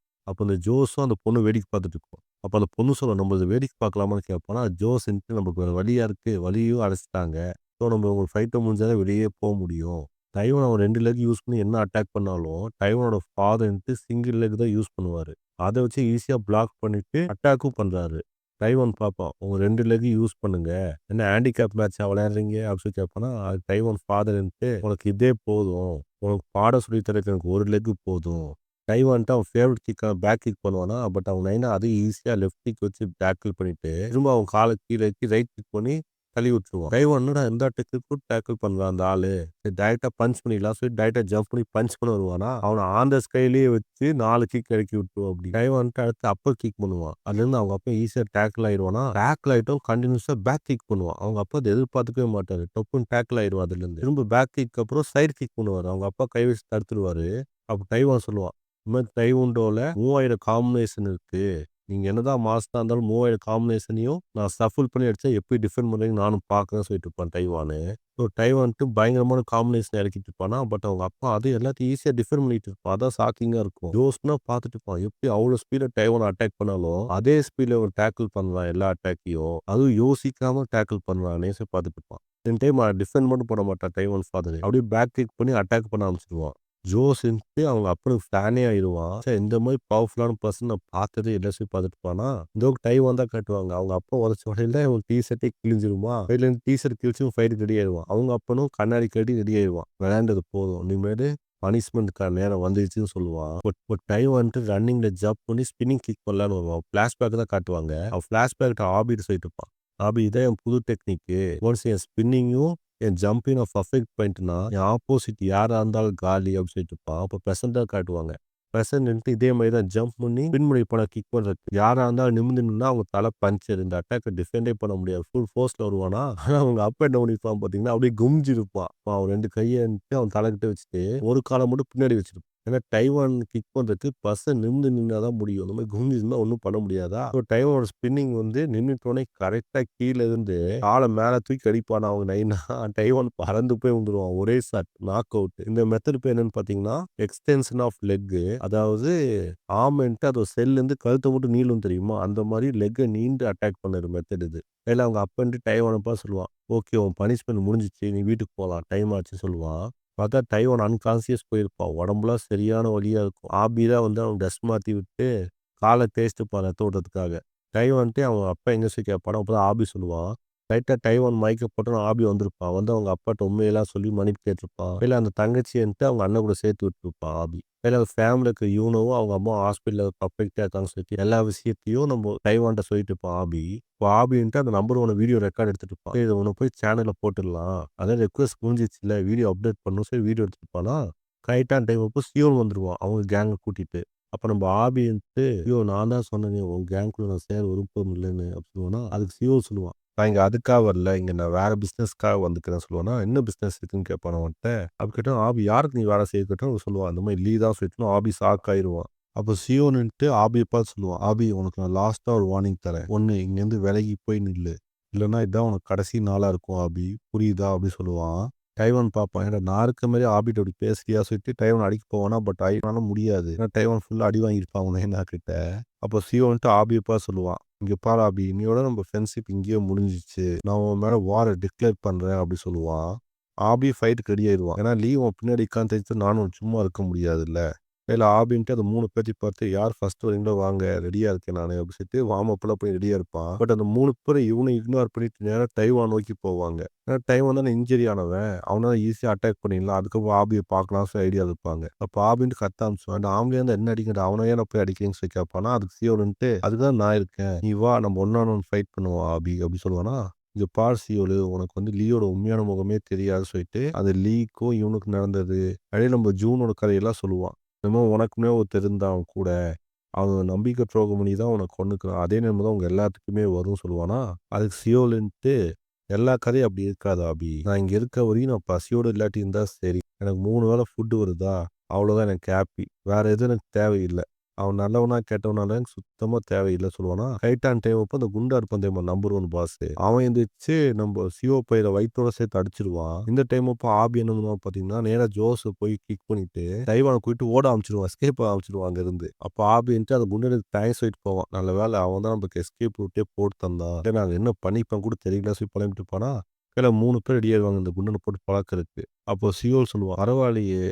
அப்போ அந்த ஜோஸும் அந்த பொண்ணு வேடிக்கை பார்த்துட்டு இருக்கும். அப்போ அந்த பொண்ணு சொல்லும் நம்ம இதை வேடிக்கை பார்க்கலாமான்னு கேட்பானா. ஜோஸ்ன்ட்டு நமக்கு வேற வழியா இருக்கு. வழியும் அடைச்சிட்டாங்க. ஸோ நம்ம ஒரு ஃபைட்டை முடிஞ்சாதான் வெளியே போக முடியும். டைவான் அவன் 2 லெக் யூஸ் பண்ணி என்ன அட்டாக் பண்ணாலும் டைவானோட ஃபாதர்ன்ட்டு சிங்கிள் லெக் தான் யூஸ் பண்ணுவாரு. அதை வச்சு ஈஸியா பிளாக் பண்ணிட்டு அட்டாக்கும் பண்றாரு. டைவான் பார்ப்பான். உங்க 2 லெக் யூஸ் பண்ணுங்க. என்ன ஹேண்டிகேப் மேட்ச்சா விளையாடுறீங்க அப்படின்னு சொல்லி கேட்பானா, அது டைவான் ஃபாதர் இருந்துட்டு உனக்கு இதே போதும். உனக்கு பாடம் சொல்லி தரதுக்கு எனக்கு 1 லெக் போதும். டைவான்ட்டு அவன் ஃபேவரட் கிக்கான பேக் கிக் பண்ணுவானா, பட் அவன் நைனா அதையும் ஈஸியா லெஃப்ட் கிக் வச்சு டேக்கிள் பண்ணிட்டு, திரும்ப அவன் கால கீழ இறக்கி ரைட் கிக் பண்ணி தள்ளி விட்டுருவான். டைவான் என்னடா இந்த டெக்னிக்கும் டேக்கிள் பண்றான் அந்த ஆளு. சரி டைரக்ட்டா பஞ்ச் பண்ணிடலாம் சொல்லி டைரக்ட்டா ஜம்ப் பண்ணி பஞ்ச் பண்ண வருவானா, அவன ஆன் த ஸ்கைலயே வச்சு 4 கிக் இறக்கி விட்டுருவான் அப்படி. டைவான்ட்டு அடுத்து அப்பர் கிக் பண்ணுவான். அதுலேருந்து அவங்க அப்பா ஈஸியா டேக்கிள் ஆயிடுவானா, டேக்கிள் ஆயிட்டும் கன்டினியூஸா பேக் கிக் பண்ணுவான். அவங்க அப்பா அத எதிர்பார்த்துக்கவே மாட்டாரு. டப்புன்னு டேக்கிள் ஆயிடுவான் அதுலேருந்து. திரும்ப பேக் கிக் அப்புறம் சைடு கிக் பண்ணுவாரு. அவங்க அப்பா கை வச்சு தடுத்துருவாரு. அப்ப டைவான் சொல்லுவான், இந்த மாரி டைவுண்டோல 3000 காம்பினேஷன் இருக்கு. நீங்க என்னதான் மாஸ்டரா இருந்தாலும் 3000 காம்பினேஷனையும் நான் ஷஃபிள் பண்ணி அடிச்சா எப்படி டிஃபெண்ட் பண்றீங்கன்னு நானும் பார்க்குறேன்னு சொல்லிட்டு இருப்பான் டைவானு. ஸோ டைவான்ட்டு பயங்கரமான காம்பினேஷன் இறக்கிட்டு இருப்பானா, பட் அவங்க அப்பா அது எல்லாத்தையும் ஈஸியா டிஃபெண்ட் பண்ணிட்டு இருப்பான். அதான் ஷாக்கிங்கா இருக்கும். ஜோஸ்னா பார்த்துட்டு இருப்பான். எப்படி அவ்வளோ ஸ்பீட்ல டைவான அட்டாக் பண்ணாலும், அதே ஸ்பீட்ல அவன் டேக்கிள் பண்றான் எல்லா அட்டாக்கையும். அதுவும் யோசிக்காம டேக்கிள் பண்றானே சொல்லி பார்த்துட்டு இருப்பான். 2 டைம் டிஃபெண்ட் மட்டும் பண்ண மாட்டான் டைவான் ஃபாதர். அப்படியே பேக் கிக் பண்ணி அட்டாக் பண்ண ஆரம்பிச்சுருவான். ஜோஸ்ன்ட்டு அவங்க அப்பனுக்கு ஃபேனே ஆயிடுவான். ச்சே இந்த மாதிரி பவர்ஃபுல்லான பர்சன் நான் பார்த்ததே இல்ல சொல்லி பார்த்துட்டு இருப்பானா, இந்த டைவான் தான் காட்டுவாங்க. அவங்க அப்பா உதச்ச உடையில இவன் டீ ஷர்ட்டே கிழிஞ்சிருமா. கையிலேருந்து டீ ஷர்ட் கிழிச்சும் ஃபைட்டுக்கு ரெடி ஆயிடுவான். அவங்க அப்பனும் கண்ணாடி கட்டி ரெடி ஆயிடுவான். விளையாண்டது போதும். இனிமேலு பனிஷ்மெண்ட்க்கான நேரம் வந்துருச்சுன்னு சொல்லுவான். பட் டைவான்ட்டு ரன்னிங்ல ஜம்ப் பண்ணி ஸ்பின்னிங் கிக் பண்ணலான்னு வருவான். ஃபிளாஷ்பேக் தான் காட்டுவாங்க. அவன் ஃபிளாஷ்பேக்ட்ட ஆபிட்ட சொல்லிட்டு இருப்பான். ஆபி இதான் என் புது டெக்னிக்கு. ஒன்ஸ் என் ஸ்பின்னிங்கும் என் ஜம்பிங் பர்ஃபெக்ட் பண்ணிட்டுனா என் ஆப்போசிட் யாரா இருந்தாலும் காலி அப்படின்னு சொல்லிட்டு இருப்பான். அப்போ ப்ரெசென்ட்டாக காட்டுவாங்க. ப்ரெசென்ட் இதே மாதிரி தான் ஜம்ப் பண்ணி பின் பண்ணி போன கிக் பண்ணுறதுக்கு யாரா இருந்தாலும் நிமிந்து நின்னா அவங்க தலை பஞ்சர். இந்த அட்டாக்கை டிஃபெண்டே பண்ண முடியாது. ஃபுல் ஃபோர்ஸ்ல வருவானா, ஆனால் அவங்க அப்பா என்ன பண்ணிருப்பான் பார்த்தீங்கன்னா அப்படியே குமிஞ்சிருப்பான். அவன் 2 கையை அவன் தலைக்கிட்ட வச்சுட்டு ஒரு காலை மட்டும் பின்னாடி வச்சிருப்பான். ஏன்னா டைவான் கிக் பண்றதுக்கு பர்சன் நிமிந்து நின்னாதான் முடியும். அந்த மாதிரி குனிஞ்சு இருந்தா ஒன்றும் பண்ண முடியாதா. ஸோ டைவானோட ஸ்பின்னிங் வந்து நின்னுட்டோனே கரெக்டா கீழே இருந்து காலை மேல தூக்கி அடிப்பான். அவங்க நைனா டைவான் பறந்து போய் விழுந்துருவான். ஒரே ஷாட் நாக் அவுட். இந்த மெத்தட் பேர் என்னன்னு பாத்தீங்கன்னா எக்ஸ்டென்ஷன் ஆஃப் லெக். அதாவது ஆர்ம்ன்ட்டு அது செல்ல இருந்து கழுத்தை மட்டும் நீளும் தெரியுமா, அந்த மாதிரி லெக்கை நீண்டு அட்டாக் பண்ணுற மெத்தட் இது. இல்லை அவங்க அப்பன்ட்டு டைவானப்பா சொல்லுவான், ஓகே உன் பனிஷ்மெண்ட் முடிஞ்சிச்சு நீ வீட்டுக்கு போகலாம் டைம் ஆச்சுன்னு சொல்லுவான். பார்த்தா டைவான் அன்கான்சியஸ் போயிருப்பான். உடம்புலாம் சரியான வலியா இருக்கும். ஆபி தான் வந்து அவன் ட்ரெஸ் மாற்றி விட்டு காலை தேய்ச்சிட்டுப்பான் ரத்த ஓட்டத்துக்காக. டைவான்ட்டு அவங்க அப்பா எங்கே போய் கேட்பானோ அப்பதான் ஆபி சொல்லுவான். லைட்டா டைவான் மயக்கப்பட்டோன்னு ஆபி வந்திருப்பான். வந்து அவங்க அப்பாட்ட உண்மையெல்லாம் சொல்லி மன்னிப்பு கேட்டிருப்பான். இல்லை அந்த தங்கச்சின்ட்டு அவங்க அண்ணன் கூட சேர்த்து விட்டுருப்பான் ஆபி. இல்லை ஃபேமிலிக்கு யூனோவும் அவங்க அம்மா ஹாஸ்பிட்டலில் பர்ஃபெக்டாக இருக்காங்கன்னு சொல்லிட்டு எல்லா விஷயத்தையும் நம்ம டைவான்ட்ட சொல்லிட்டு இருப்பான் ஆபி. இப்போ ஆபின்ட்டு அந்த நம்பர் 1 வீடியோ ரெக்கார்ட் எடுத்துட்டு இருப்பான். இதை ஒன்று போய் சேனலில் போட்டுடலாம். அதான் ரெக்வஸ்ட் முடிஞ்சிச்சுல வீடியோ அப்டேட் பண்ணணும் சொல்லி வீடியோ எடுத்துட்டு இருப்பானா, கரெக்டான டைம் அப்போ சியோன் வந்துருவான் அவங்க கேங்கை கூட்டிட்டு. அப்போ நம்ம ஆபின்ட்டு ஐயோ நான் தான் சொன்னேனே உன் கேங்குள்ள நான் சேர விருப்பம் இல்லைன்னு அப்படி சொல்லுவானா, அதுக்கு சியோ சொல்லுவான், நான் இங்க அதுக்காக வரல. இங்க நான் வேற பிசினஸ்க்காக வந்துக்கிறேன் சொல்லுவானா, என்ன பிசினஸ் இருக்குன்னு கேட்பான் அவன்கிட்ட. அப்படி கேட்டா ஆபி யாருக்கு நீ வேலை செய்ய கேட்டோம் சொல்லுவான். அந்த மாதிரி லீ தான் சொல்லிட்டு ஆபி ஷாக் ஆயிடுவான். அப்போ சியோன்னுட்டு ஆபியை பார்த்து சொல்லுவான், ஆபி உனக்கு நான் லாஸ்டா ஒரு வார்னிங் தரேன். ஒன்னு இங்கேருந்து விலகி போய் நில்லு. இல்லைன்னா இதான் உனக்கு கடைசி நாளா இருக்கும் ஆபி, புரியுதா அப்படி சொல்லுவான். டைவான் பார்ப்பான். ஏன்னா நான் இருக்க மாதிரி ஆபிட்ட அப்படி பேசுறியா சொல்லிட்டு டைவான் அடிக்க போவானா, பட் ஐவனால முடியாது. ஏன்னா டைவான் ஃபுல்லா அடி வாங்கியிருப்பான் அவங்க நைனா கிட்ட. அப்போ சியோன்ட்டு ஆபியப்பா சொல்லுவான், இங்க பாரு ஆபி இன்னையோட நம்ம ஃப்ரெண்ட்ஷிப் இங்கேயே முடிஞ்சிச்சு. நான் உன் மேல வாரை டிக்ளேர் பண்றேன் அப்படி சொல்லுவான். ஆபி ஃபைட்டுக்கு ரெடி ஆயிடுவான். ஏன்னா லீ உன் பின்னாடி உட்காந்து நானும் சும்மா இருக்க முடியாதுல்ல. இல்ல ஆபின்ட்டு அது 3 பேத்தையும் பார்த்து யார் ஃபர்ஸ்ட் வரீங்களோ வாங்க ரெடியா இருக்கேன் நானு அப்படி சொல்லிட்டு வார்ம் அப்லாம் போய் ரெடியா இருப்பான். பட் அந்த 3 பேரும் இவனை இக்னோர் பண்ணிட்டு நேரா டைவான் நோக்கி போவாங்க. ஏன்னா டைவான் தானே இன்ஜுரி ஆனவன், அவனால ஈஸியா அட்டாக் பண்ணிடலாம். அதுக்கப்புறம் ஆபியை பார்க்கலாம் சொல்லி ஐடியா இருப்பாங்க. அப்போ ஆபின்ட்டு கத்த ஆரம்பிச்சுவான், அந்த ஆம்பளையா இருந்தா என்ன அடிக்கிற அவனை ஏன் போய் அடிக்கிறீங்கன்னு சொல்லி கேட்பானா, அதுக்கு சியோன்ட்டு அதுதான் நான் இருக்கேன் நீ வா நம்ம ஒன் ஃபைட் பண்ணுவோம் ஆபி அப்படி சொல்லுவானா. இங்க பார் சியோலு உனக்கு வந்து லீயோட உண்மையான முகமே தெரியாது சொல்லிட்டு அந்த லீக்கும் இவனுக்கு நடந்தது அப்படியே நம்ம ஜூனோட கதையெல்லாம் சொல்லுவான். என்னமோ உனக்குமே ஒருத்தர் இருந்தான் அவன் கூட. அவன் நம்பிக்கை துரோகம் பண்ணி தான் உன்னை கொன்னுக்கிறான். அதே நிலைமை தான் உங்க எல்லாத்துக்குமே வரும்னு சொல்லுவானா. அதுக்கு சியோலுன்ட்டு எல்லா கதையும் அப்படி இருக்காது ஆபி. நான் இங்க இருக்க வரையும் நான் பசியோடு இல்லாட்டி இருந்தா சரி. எனக்கு 3 வேளை ஃபுட்டு வருதா அவ்வளோதான் எனக்கு ஹாப்பி. வேற எதுவும் எனக்கு தேவையில்லை. அவன் நல்லவனா கெட்டவனால எனக்கு சுத்தமா தேவையில்லை சொல்லுவானா. கரெக்டான டைம் அப்போ அந்த குண்டா இருப்பான் தெரியுமா நம்பர் 1 பாஸ். அவன் எந்திரிச்சு நம்ம சிஓ பையில வயிற்றோட சேர்த்து அடிச்சிருவான். இந்த டைம் அப்போ ஆபி என்ன பண்ணுவான் பார்த்தீங்கன்னா, நேரா ஜோஸை போய் கிக் பண்ணிட்டு டைவானை கூப்பிட்டு ஓட ஆரம்பிச்சிருவான். எஸ்கேப் ஆரம்பிச்சிருவான் அங்க இருந்து. அப்போ ஆபின்ட்டு அந்த குண்டனுக்கு தேங்க்ஸ் சொல்லிட்டு போவான். நல்ல வேலை அவன் தான் நமக்கு எஸ்கேப் ரூட்டே போட்டு தந்தான். இல்லை நாங்கள் என்ன பண்ணிப்பேன் கூட தெரியல சொல்லி புலம்பிட்டு இருப்பானா. கீழே 3 பேர் ரெடி ஆயிடுவாங்க இந்த குண்டனை போட்டு பழக்கிறதுக்கு. அப்போ சியோல் சொல்லுவான், பரவாயில்லையே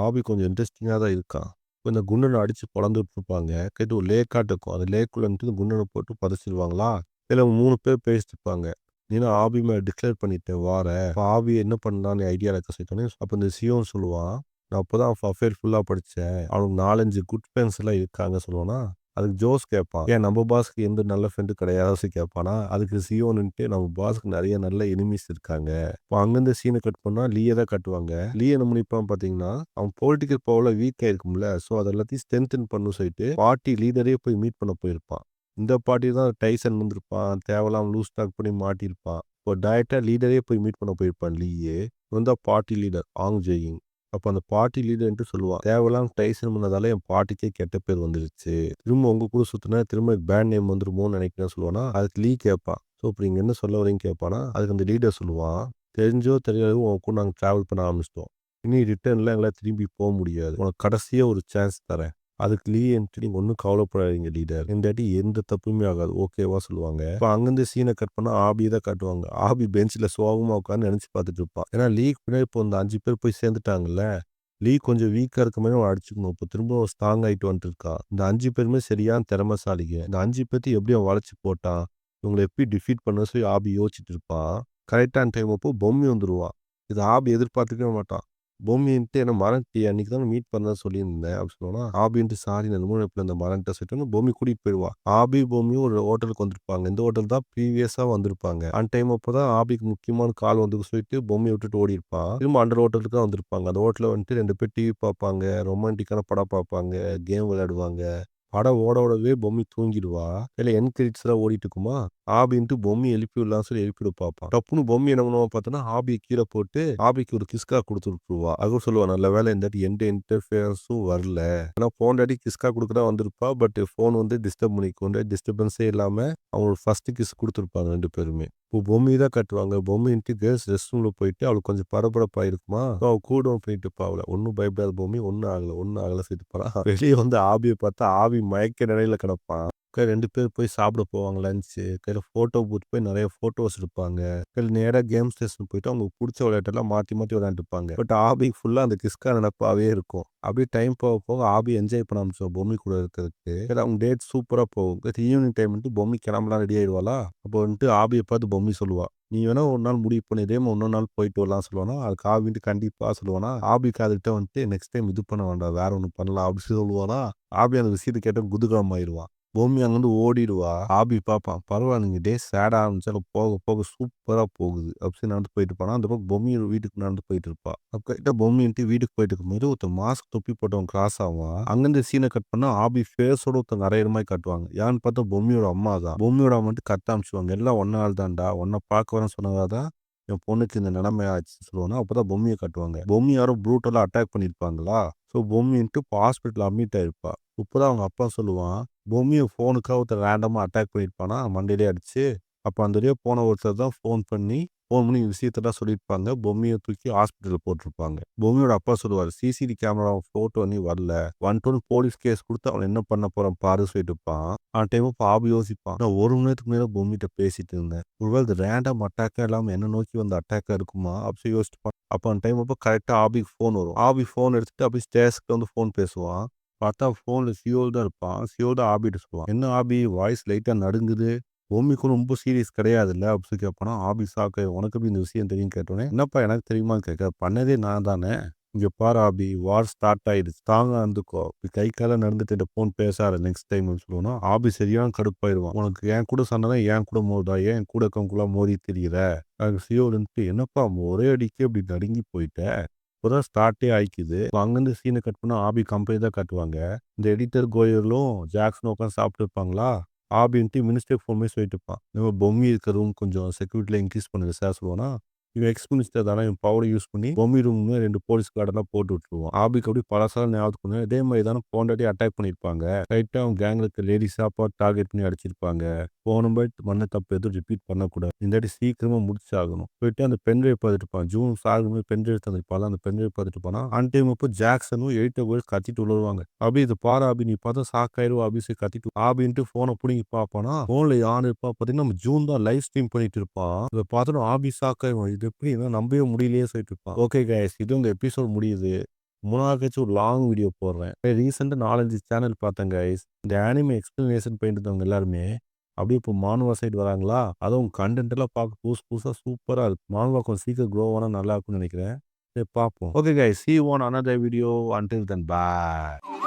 ஆபி கொஞ்சம் இன்ட்ரெஸ்டிங்காக தான் இருக்கான். இப்போ இந்த குண்டனை அடிச்சு பொளந்துட்டு இருப்பாங்க. கேட்டு ஒரு லேக்காட்டு இருக்கும். அந்த லேக்குள்ள குண்டனை போட்டு புதைச்சிருவாங்களா. இதில் 3 பேர் பேசிட்டுருப்பாங்க. நீனா ஆபி மேல டிக்ளேர் பண்ணிட்டேன் வாரேன். அப்ப ஆபி என்ன பண்ணலான்னு ஐடியால இருக்க சொல்லிட்டோனே, அப்ப இந்த சியோன் சொல்லுவான், "நான் அப்பதான் அஃபேர் ஃபுல்லா படிச்சேன். அவனுக்கு 4, 5 குட் ஃப்ரெண்ட்ஸ் எல்லாம் இருக்காங்க" சொல்லுவானா, அதுக்கு ஜோஸ் கேட்பான், "ஏன் நம்ம பாஸ்க்கு எந்த நல்ல ஃப்ரெண்டும் கிடையாதா?" கேட்பானா, அதுக்கு சியோன்னுட்டு நம்ம பாஸ்க்கு நெறைய நல்ல எனிமீஸ் இருக்காங்க. இப்போ அங்கருந்து சீன கட் பண்ணா லீய தான் காட்டுவாங்க. லீ என்ன பண்ணியிருப்பான் பார்த்தீங்கன்னா, அவன் பொலிட்டிக்கல் பவர்ல வீக்கா இருக்கும்ல. ஸோ அது எல்லாத்தையும் ஸ்ட்ரென்தன் பண்ணணும்னு சொல்லிட்டு, பார்ட்டி லீடரே போய் மீட் பண்ண போயிருப்பான். இந்த பார்ட்டி தான் டைசன் வந்திருப்பான். தேவையில்லாம லூஸ் டாக் பண்ணி மாட்டியிருப்பான். இப்போ டைரக்ட்டா லீடரே போய் மீட் பண்ண போயிருப்பான் லீயே. இவன் தான் பார்ட்டி லீடர் ஆங் ஜெயிங். அப்ப அந்த பார்ட்டி லீடர்ன்ட்டு சொல்லுவான், "தேவையில்லாம டைசன் பண்ணதால என் பார்ட்டிக்கே கெட்ட பேர் வந்துருச்சு. திரும்ப உங்க கூட சுத்துனா திரும்ப பேட் நேம் வந்துருமோன்னு நினைக்கிறேன்னு" சொல்லுவானா, அதுக்கு லீ கேட்பான். "ஸோ இப்ப நீங்க என்ன சொல்ல வரீங்கன்னு" கேட்பானா, அதுக்கு அந்த லீடர் சொல்லுவான், "தெரிஞ்சோ தெரியாதோ உன் கூட நாங்க டிராவல் பண்ண ஆரம்பிச்சிட்டோம். இனி ரிட்டர்ன்ல எங்களால திரும்பி போ முடியாது. உனக்கு கடைசியா ஒரு சான்ஸ் தரேன். அதுக்கு லீ என்ட்டு நீங்க ஒண்ணும் கவலைப்படாதீங்க லீடர். இந்த வாட்டி எந்த தப்புமே ஆகாது. ஓகேவா" சொல்லுவாங்க. இப்ப அங்கருந்து சீன கட் பண்ணா ஆபிய தான் காட்டுவாங்க. ஆபி பெஞ்ச்ல சோகமா உட்கார்ந்து நினைச்சு பார்த்துட்டு இருப்பான். ஏன்னா லீக்கு பின்னாடி இப்போ இந்த 5 பேர் போய் சேர்ந்துட்டாங்கல்ல. லீ கொஞ்சம் வீக்கா இருக்க மாரி அவன அடிச்சுக்கணும். இப்போ திரும்பவும் ஸ்ட்ராங் ஆயிட்டு வந்துட்டு இருக்கான். இந்த 5 பேருமே சரியான திறமைசாலிங்க. இந்த 5 பேத்தையும் எப்படி அவன் வளைச்சு போட்டான்? இவங்கள எப்படி டிஃபீட் பண்ண சொல்லி ஆபி யோசிச்சுட்டு இருப்பான். கரெக்ட்டான டைம் அப்போ பொம்மி வந்துருவான். இத ஆபி எதிர்பார்த்துக்கவே மாட்டான். பொம்மின்ட்டு என்ன மறந்துட்டியா? அன்னைக்கு தானே மீட் பண்ண சொல்லியிருந்தேன் அப்படின்னு சொன்னோன, ஆபின்ட்டு சாரி நான் இந்த மறந்துட்டேன் சொல்லிட்டு பொம்மி கூட்டிட்டு போயிருவா. ஆபி, பொம்மியும் ஒரு ஹோட்டலுக்கு வந்திருப்பாங்க. இந்த ஹோட்டல் தான் ப்ரீவியஸா வந்திருப்பாங்க. அந்த டைம் அப்பதான் ஆபிக்கு முக்கியமான கால் வந்ததுன்னு சொல்லிட்டு பொம்மிய விட்டுட்டு ஓடியிருப்பான். திரும்ப அந்த ஹோட்டலுக்கு தான் வந்திருப்பாங்க. அந்த ஹோட்டல்ல வந்துட்டு 2 பேர் டிவி பார்ப்பாங்க, ரொமான்டிக்கான படம் பார்ப்பாங்க, கேம் விளையாடுவாங்க. படம் ஓட ஓடவே பொம்மி தூங்கிடுவா. இல்ல எண்ட் கிரெடிட்ஸ்லாம் ஓடிட்டு இருக்குமா, ஆபின்ட்டு பொம்மிய எழுப்பி விடலாம்னு சொல்லி எழுப்பி விட பார்ப்பான். டப்புன்னு பொம்மி என்ன பண்ணுவா பார்த்தோன்னா, ஆபிய கீழ போட்டு ஆபிக்கு ஒரு கிஸ்கா குடுத்து விட்டுருவா. அதுவும் சொல்லுவா, "நல்ல வேளை இந்த வாட்டி எந்த இன்டர்ஃபியரன்ஸும் வரல." ஏன்னா போன வாட்டி கிஸ்கா குடுக்க தான் வந்திருப்பா. பட் ஃபோன் வந்து டிஸ்டர்ப் பண்ணிக்கும். டிஸ்டர்பன்ஸே இல்லாம அவங்களுக்கு ஃபர்ஸ்ட் கிஸ் குடுத்துருப்பாங்க 2 பேருமே. இப்போ பொம்மி தான் காட்டுவாங்க. பொம்மின்ட்டு கேர்ள்ஸ் ரெஸ்ட் ரூம்ல போயிட்டு அவளுக்கு கொஞ்சம் பரபரப்பா இருக்குமா, அவ கூல் டவுன் பண்ணிட்டு இருப்பா அவள. "ஒண்ணும் பயப்படாத பொம்மி, ஒண்ணும் ஆகல, ஒண்ணும் ஆகல" சொல்லிட்டு போனா, வெளிய வந்து ஆபிய பார்த்தா ஆபி மயக்க நிலையில கிடப்பான். 2 பேர் போய் சாப்பிட போவாங்க லஞ்ச்சு. கையில ஃபோட்டோ பூத் போய் நெறைய ஃபோட்டோஸ் எடுப்பாங்க. கையில நேரா கேம் ஸ்டேஷன் போயிட்டு அவங்களுக்கு புடிச்ச விளையாட்டெல்லாம் மாத்தி மாத்தி விளையாண்டுருப்பாங்க. பட் ஆபிக்கு ஃபுல்லா அந்த கிஸ்கா நெனப்பாவே இருக்கும். அப்படியே டைம் போக போக ஆபி என்ஜாய் பண்ண ஆரம்பிச்சுருவா பொம்மி கூட இருக்கறதுக்கு. சரி அவங்க டேட் சூப்பரா போகும். ஈவினிங் டைம் வந்துட்டு பொம்மி கிளம்பலாம் ரெடி ஆயிடுவாளா, அப்போ வந்துட்டு ஆபிய பார்த்து பொம்மி சொல்லுவா, "நீ வேணா ஒரு நாள் முடிவு பண்ணு. இதே மாரி இன்னொரு நாள் போயிட்டு வரலாம்னு" சொல்லுவானா, அதுக்கு ஆபி வந்துட்டு கண்டிப்பா சொல்லுவானா, ஆபிக்கு அதுகிட்ட வந்துட்டு நெக்ஸ்ட் டைம் இது பண்ண வேண்டாம். வேற ஒண்ணு பண்ணலாம் அப்படி சொல்லுவானா, ஆபி அந்த விஷயத்த கேட்டா குதூகலம் ஆயிருவான். பொம்மி அங்கருந்து ஓடிடுவா. ஆபி பார்ப்பான். பரவாயில்லைங்க டே சேடா ஆரம்பிச்சாலும் போக போக சூப்பரா போகுது. அப்படின்னு நடந்து போயிட்டு இருப்பானா, அந்த பக்கம் பொம்மி வீட்டுக்கு நடந்து போயிட்டு இருப்பா. அப்ப கரெக்ட்டா பொம்மின்ட்டு வீட்டுக்கு போயிட்டு இருக்கும்போது ஒருத்தன் மாஸ்க் தொப்பி போட்டவன் கிராஸ் ஆவான். அங்கருந்து சீன கட் பண்ணா ஆபி ஃபேஸோட ஒருத்தவங்க அறையிற மாரி காட்டுவாங்க. யாருன்னு பார்த்தா பொம்மியோட அம்மா தான். பொம்மியோட அம்மா வந்துட்டு கத்த ஆரம்பிச்சுருவாங்க. "எல்லாம் உன்னால தான்டா. உன்ன பார்க்க வரேன்னு சொன்னதால தான் என் பொண்ணுக்கு இந்த நிலைமை ஆச்சுன்னு" சொல்லுவானா, அப்பதான் பொம்மிய காட்டுவாங்க. பொம்மி யாரோ ப்ரூட்டலா அட்டாக் பண்ணியிருப்பாங்களா, ஸோ பொம்மின்ட்டு இப்போ ஹாஸ்பிட்டல்ல அட்மிட் ஆயிருப்பா. இப்பதான் அவங்க அப்பா சொல்லுவான், பொம்மிய ஃபோனுக்காக ஒருத்தன் ரேண்டமா அட்டாக் பண்ணியிருப்பானா, மண்டையிலயே அடிச்சு. அப்ப அந்த வழியா போன ஒருத்தர் தான் ஃபோன் பண்ணி விஷயத்தெல்லாம் சொல்லியிருப்பாங்க. பொம்மிய தூக்கி ஹாஸ்பிட்டல்ல போட்டிருப்பாங்க. பொம்மியோட அப்பா சொல்லுவாரு, "சிசிடி கேமரா ஃபோட்டோ இன்னும் வரல. 1 to 1 போலீஸ் கேஸ் குடுத்து அவன என்ன பண்ண போறான் பாரு" சொல்லிட்டு இருப்பான். அந்த டைம் அப்ப ஆபி யோசிப்பான், "நான் 1 மணி நேரத்துக்கு முன்னாடி பொம்மிட்ட பேசிட்டு இருந்தேன். ஒருவேள இது ரேண்டம் அட்டாக்கா இல்லாம என்ன நோக்கி வந்த அட்டாக்கா இருக்குமா?" அப்படி யோசிச்சுப்பான். அப்ப அந்த டைம் அப்ப கரெக்ட்டா ஆபிக்கு ஃபோன் வரும். ஆபி ஃபோன் எடுத்துட்டு அப்படியே ஸ்டேர்ஸ்க்கு வந்து ஃபோன் பேசுவான். பார்த்தா ஃபோன்ல சியோல் தான் இருப்பான். சியோல் தான் ஆபிட்ட சொல்லுவான், "என்ன ஆபி வாய்ஸ் லைட்டா நடுங்குது. பொம்மிக்கும் ரொம்ப சீரியஸ் கிடையாதுல்ல?" அப்படி சொல்லி கேட்பானா, ஆபி ஷாக் ஆயி, "உனக்கு எப்படி இந்த விஷயம் தெரியும்னு?" கேட்டோனே, "என்னப்பா எனக்கு தெரியுமான்னு கேட்க, பண்ணதே நான் தானே. இங்க பாரு ஆபி, வார் ஸ்டார்ட் ஆயிடுச்சு. ஸ்ட்ராங்கா இருந்துக்கோ. இப்படி கை கால்லாம் நடுங்கிட்டு என்ட்ட ஃபோன் பேசாத நெக்ஸ்ட் டைம்னு" சொல்லுவானா, ஆபி சரியான கடுப்பாயிருவான். "உனக்கு என் கூட சண்டைனா என் கூட மோதுடா. ஏன் என் கூட இருக்கவங்கலாம் மோதி திரியிற?" அதுக்கு சியோல் வந்துட்டு, "என்னப்பா ஒரே அடிக்கே இப்படி நடுங்கி போயிட்ட? இப்பதான் ஸ்டார்ட்டே ஆயிக்குது." இப்ப அங்கருந்து சீன கட் பண்ணா ஆபி கம்பெனி தான் காட்டுவாங்க. இந்த எடிட்டர் கோயலும் ஜாக்சனும் உட்கார்ந்து சாப்பிட்டு இருப்பாங்களா, ஆபின்ட்டு மினிஸ்டருக்கு ஃபோன் பண்ணி சொல்லிட்டு இருப்பான், "இந்த மாரி பொம்மி இருக்க ரூம் கொஞ்சம் செக்யூரிட்டிலாம் இன்கிரீஸ் பண்ணுங்க சார்" சொல்லுவானா, இவன் எக்ஸ் மினிஸ்டர் தானே, இவன் பவர யூஸ் பண்ணி பொம்மி ரூம்ல 2 போலீஸ் கார்டெல்லாம் போட்டு விட்டுருவான். ஆபிக்கு அப்படியே பழசான ஞாபகத்துக்கு வந்து இதே மாரி தானே போன வாட்டி அட்டாக் பண்ணியிருப்பாங்க. ரைட்டா அவன் கேங்ல இருக்க லேடீஸா பார்த்து டார்கெட் பண்ணி அடிச்சிருப்பாங்க. போன வாட்டி பண்ண தப்பு எதுவும் ரிப்பீட் பண்ணக்கூடாது. இந்த வாட்டி சீக்கிரமா முடிச்சாகணும். போயிட்டு அந்த பென் டிரைவ் பார்த்துட்டு இருப்பான். ஜூன் சாகும்போது பென் டிரைவ் தந்திருப்பான்ல, அந்த பென் டிரைவ் பார்த்துட்டு போனா, அன் டைம் அப்போ ஜாக்சனும் எடிட்டர் கோயல் கத்திட்டு உழுவாங்க. "அபி இத பாரு அபி, நீ பார்த்தா ஷாக் ஆயிருவ அபி" சொல்லி கத்திட்டு ஆபின்ட்டு ஃபோன புடுங்கி பார்ப்பானா, ஃபோன்ல யார் இருப்பா பார்த்தீங்கன்னா, நம்ம ஜூன் தான் லைவ் ஸ்ட்ரீம் பண்ணிட்டு இருப்பான். இத பார்த்தோனே ஆபி ஷாக் ஆயிருவான். இது எப்படி என்னால நம்பவே முடியலையே சொல்லிட்டு இருப்பான். ஓகே கைஸ், இதோட இந்த எபிசோட் முடியுது. மூணாவதாச்சும் ஒரு லாங் வீடியோ போடுறேன். ரீசென்ட்டா 4, 5 சேனல் பார்த்தேன் கைஸ். இந்த அனிமே எக்ஸ்ப்ளனேஷன் பண்ணிட்டு இருந்தவங்க எல்லாருமே அப்படியே இப்போ மானுவா சைடு வராங்களா? அதுவும் கண்டென்ட் எல்லாம் பார்க்க புதுசா சூப்பரா இருக்கு. மானுவா கொஞ்சம் சீக்கிரம் க்ரோ ஆனா நல்லா இருக்கும்னு நினைக்கிறேன். சரி பார்ப்போம். Okay guys, see you on another video. Until then, bye.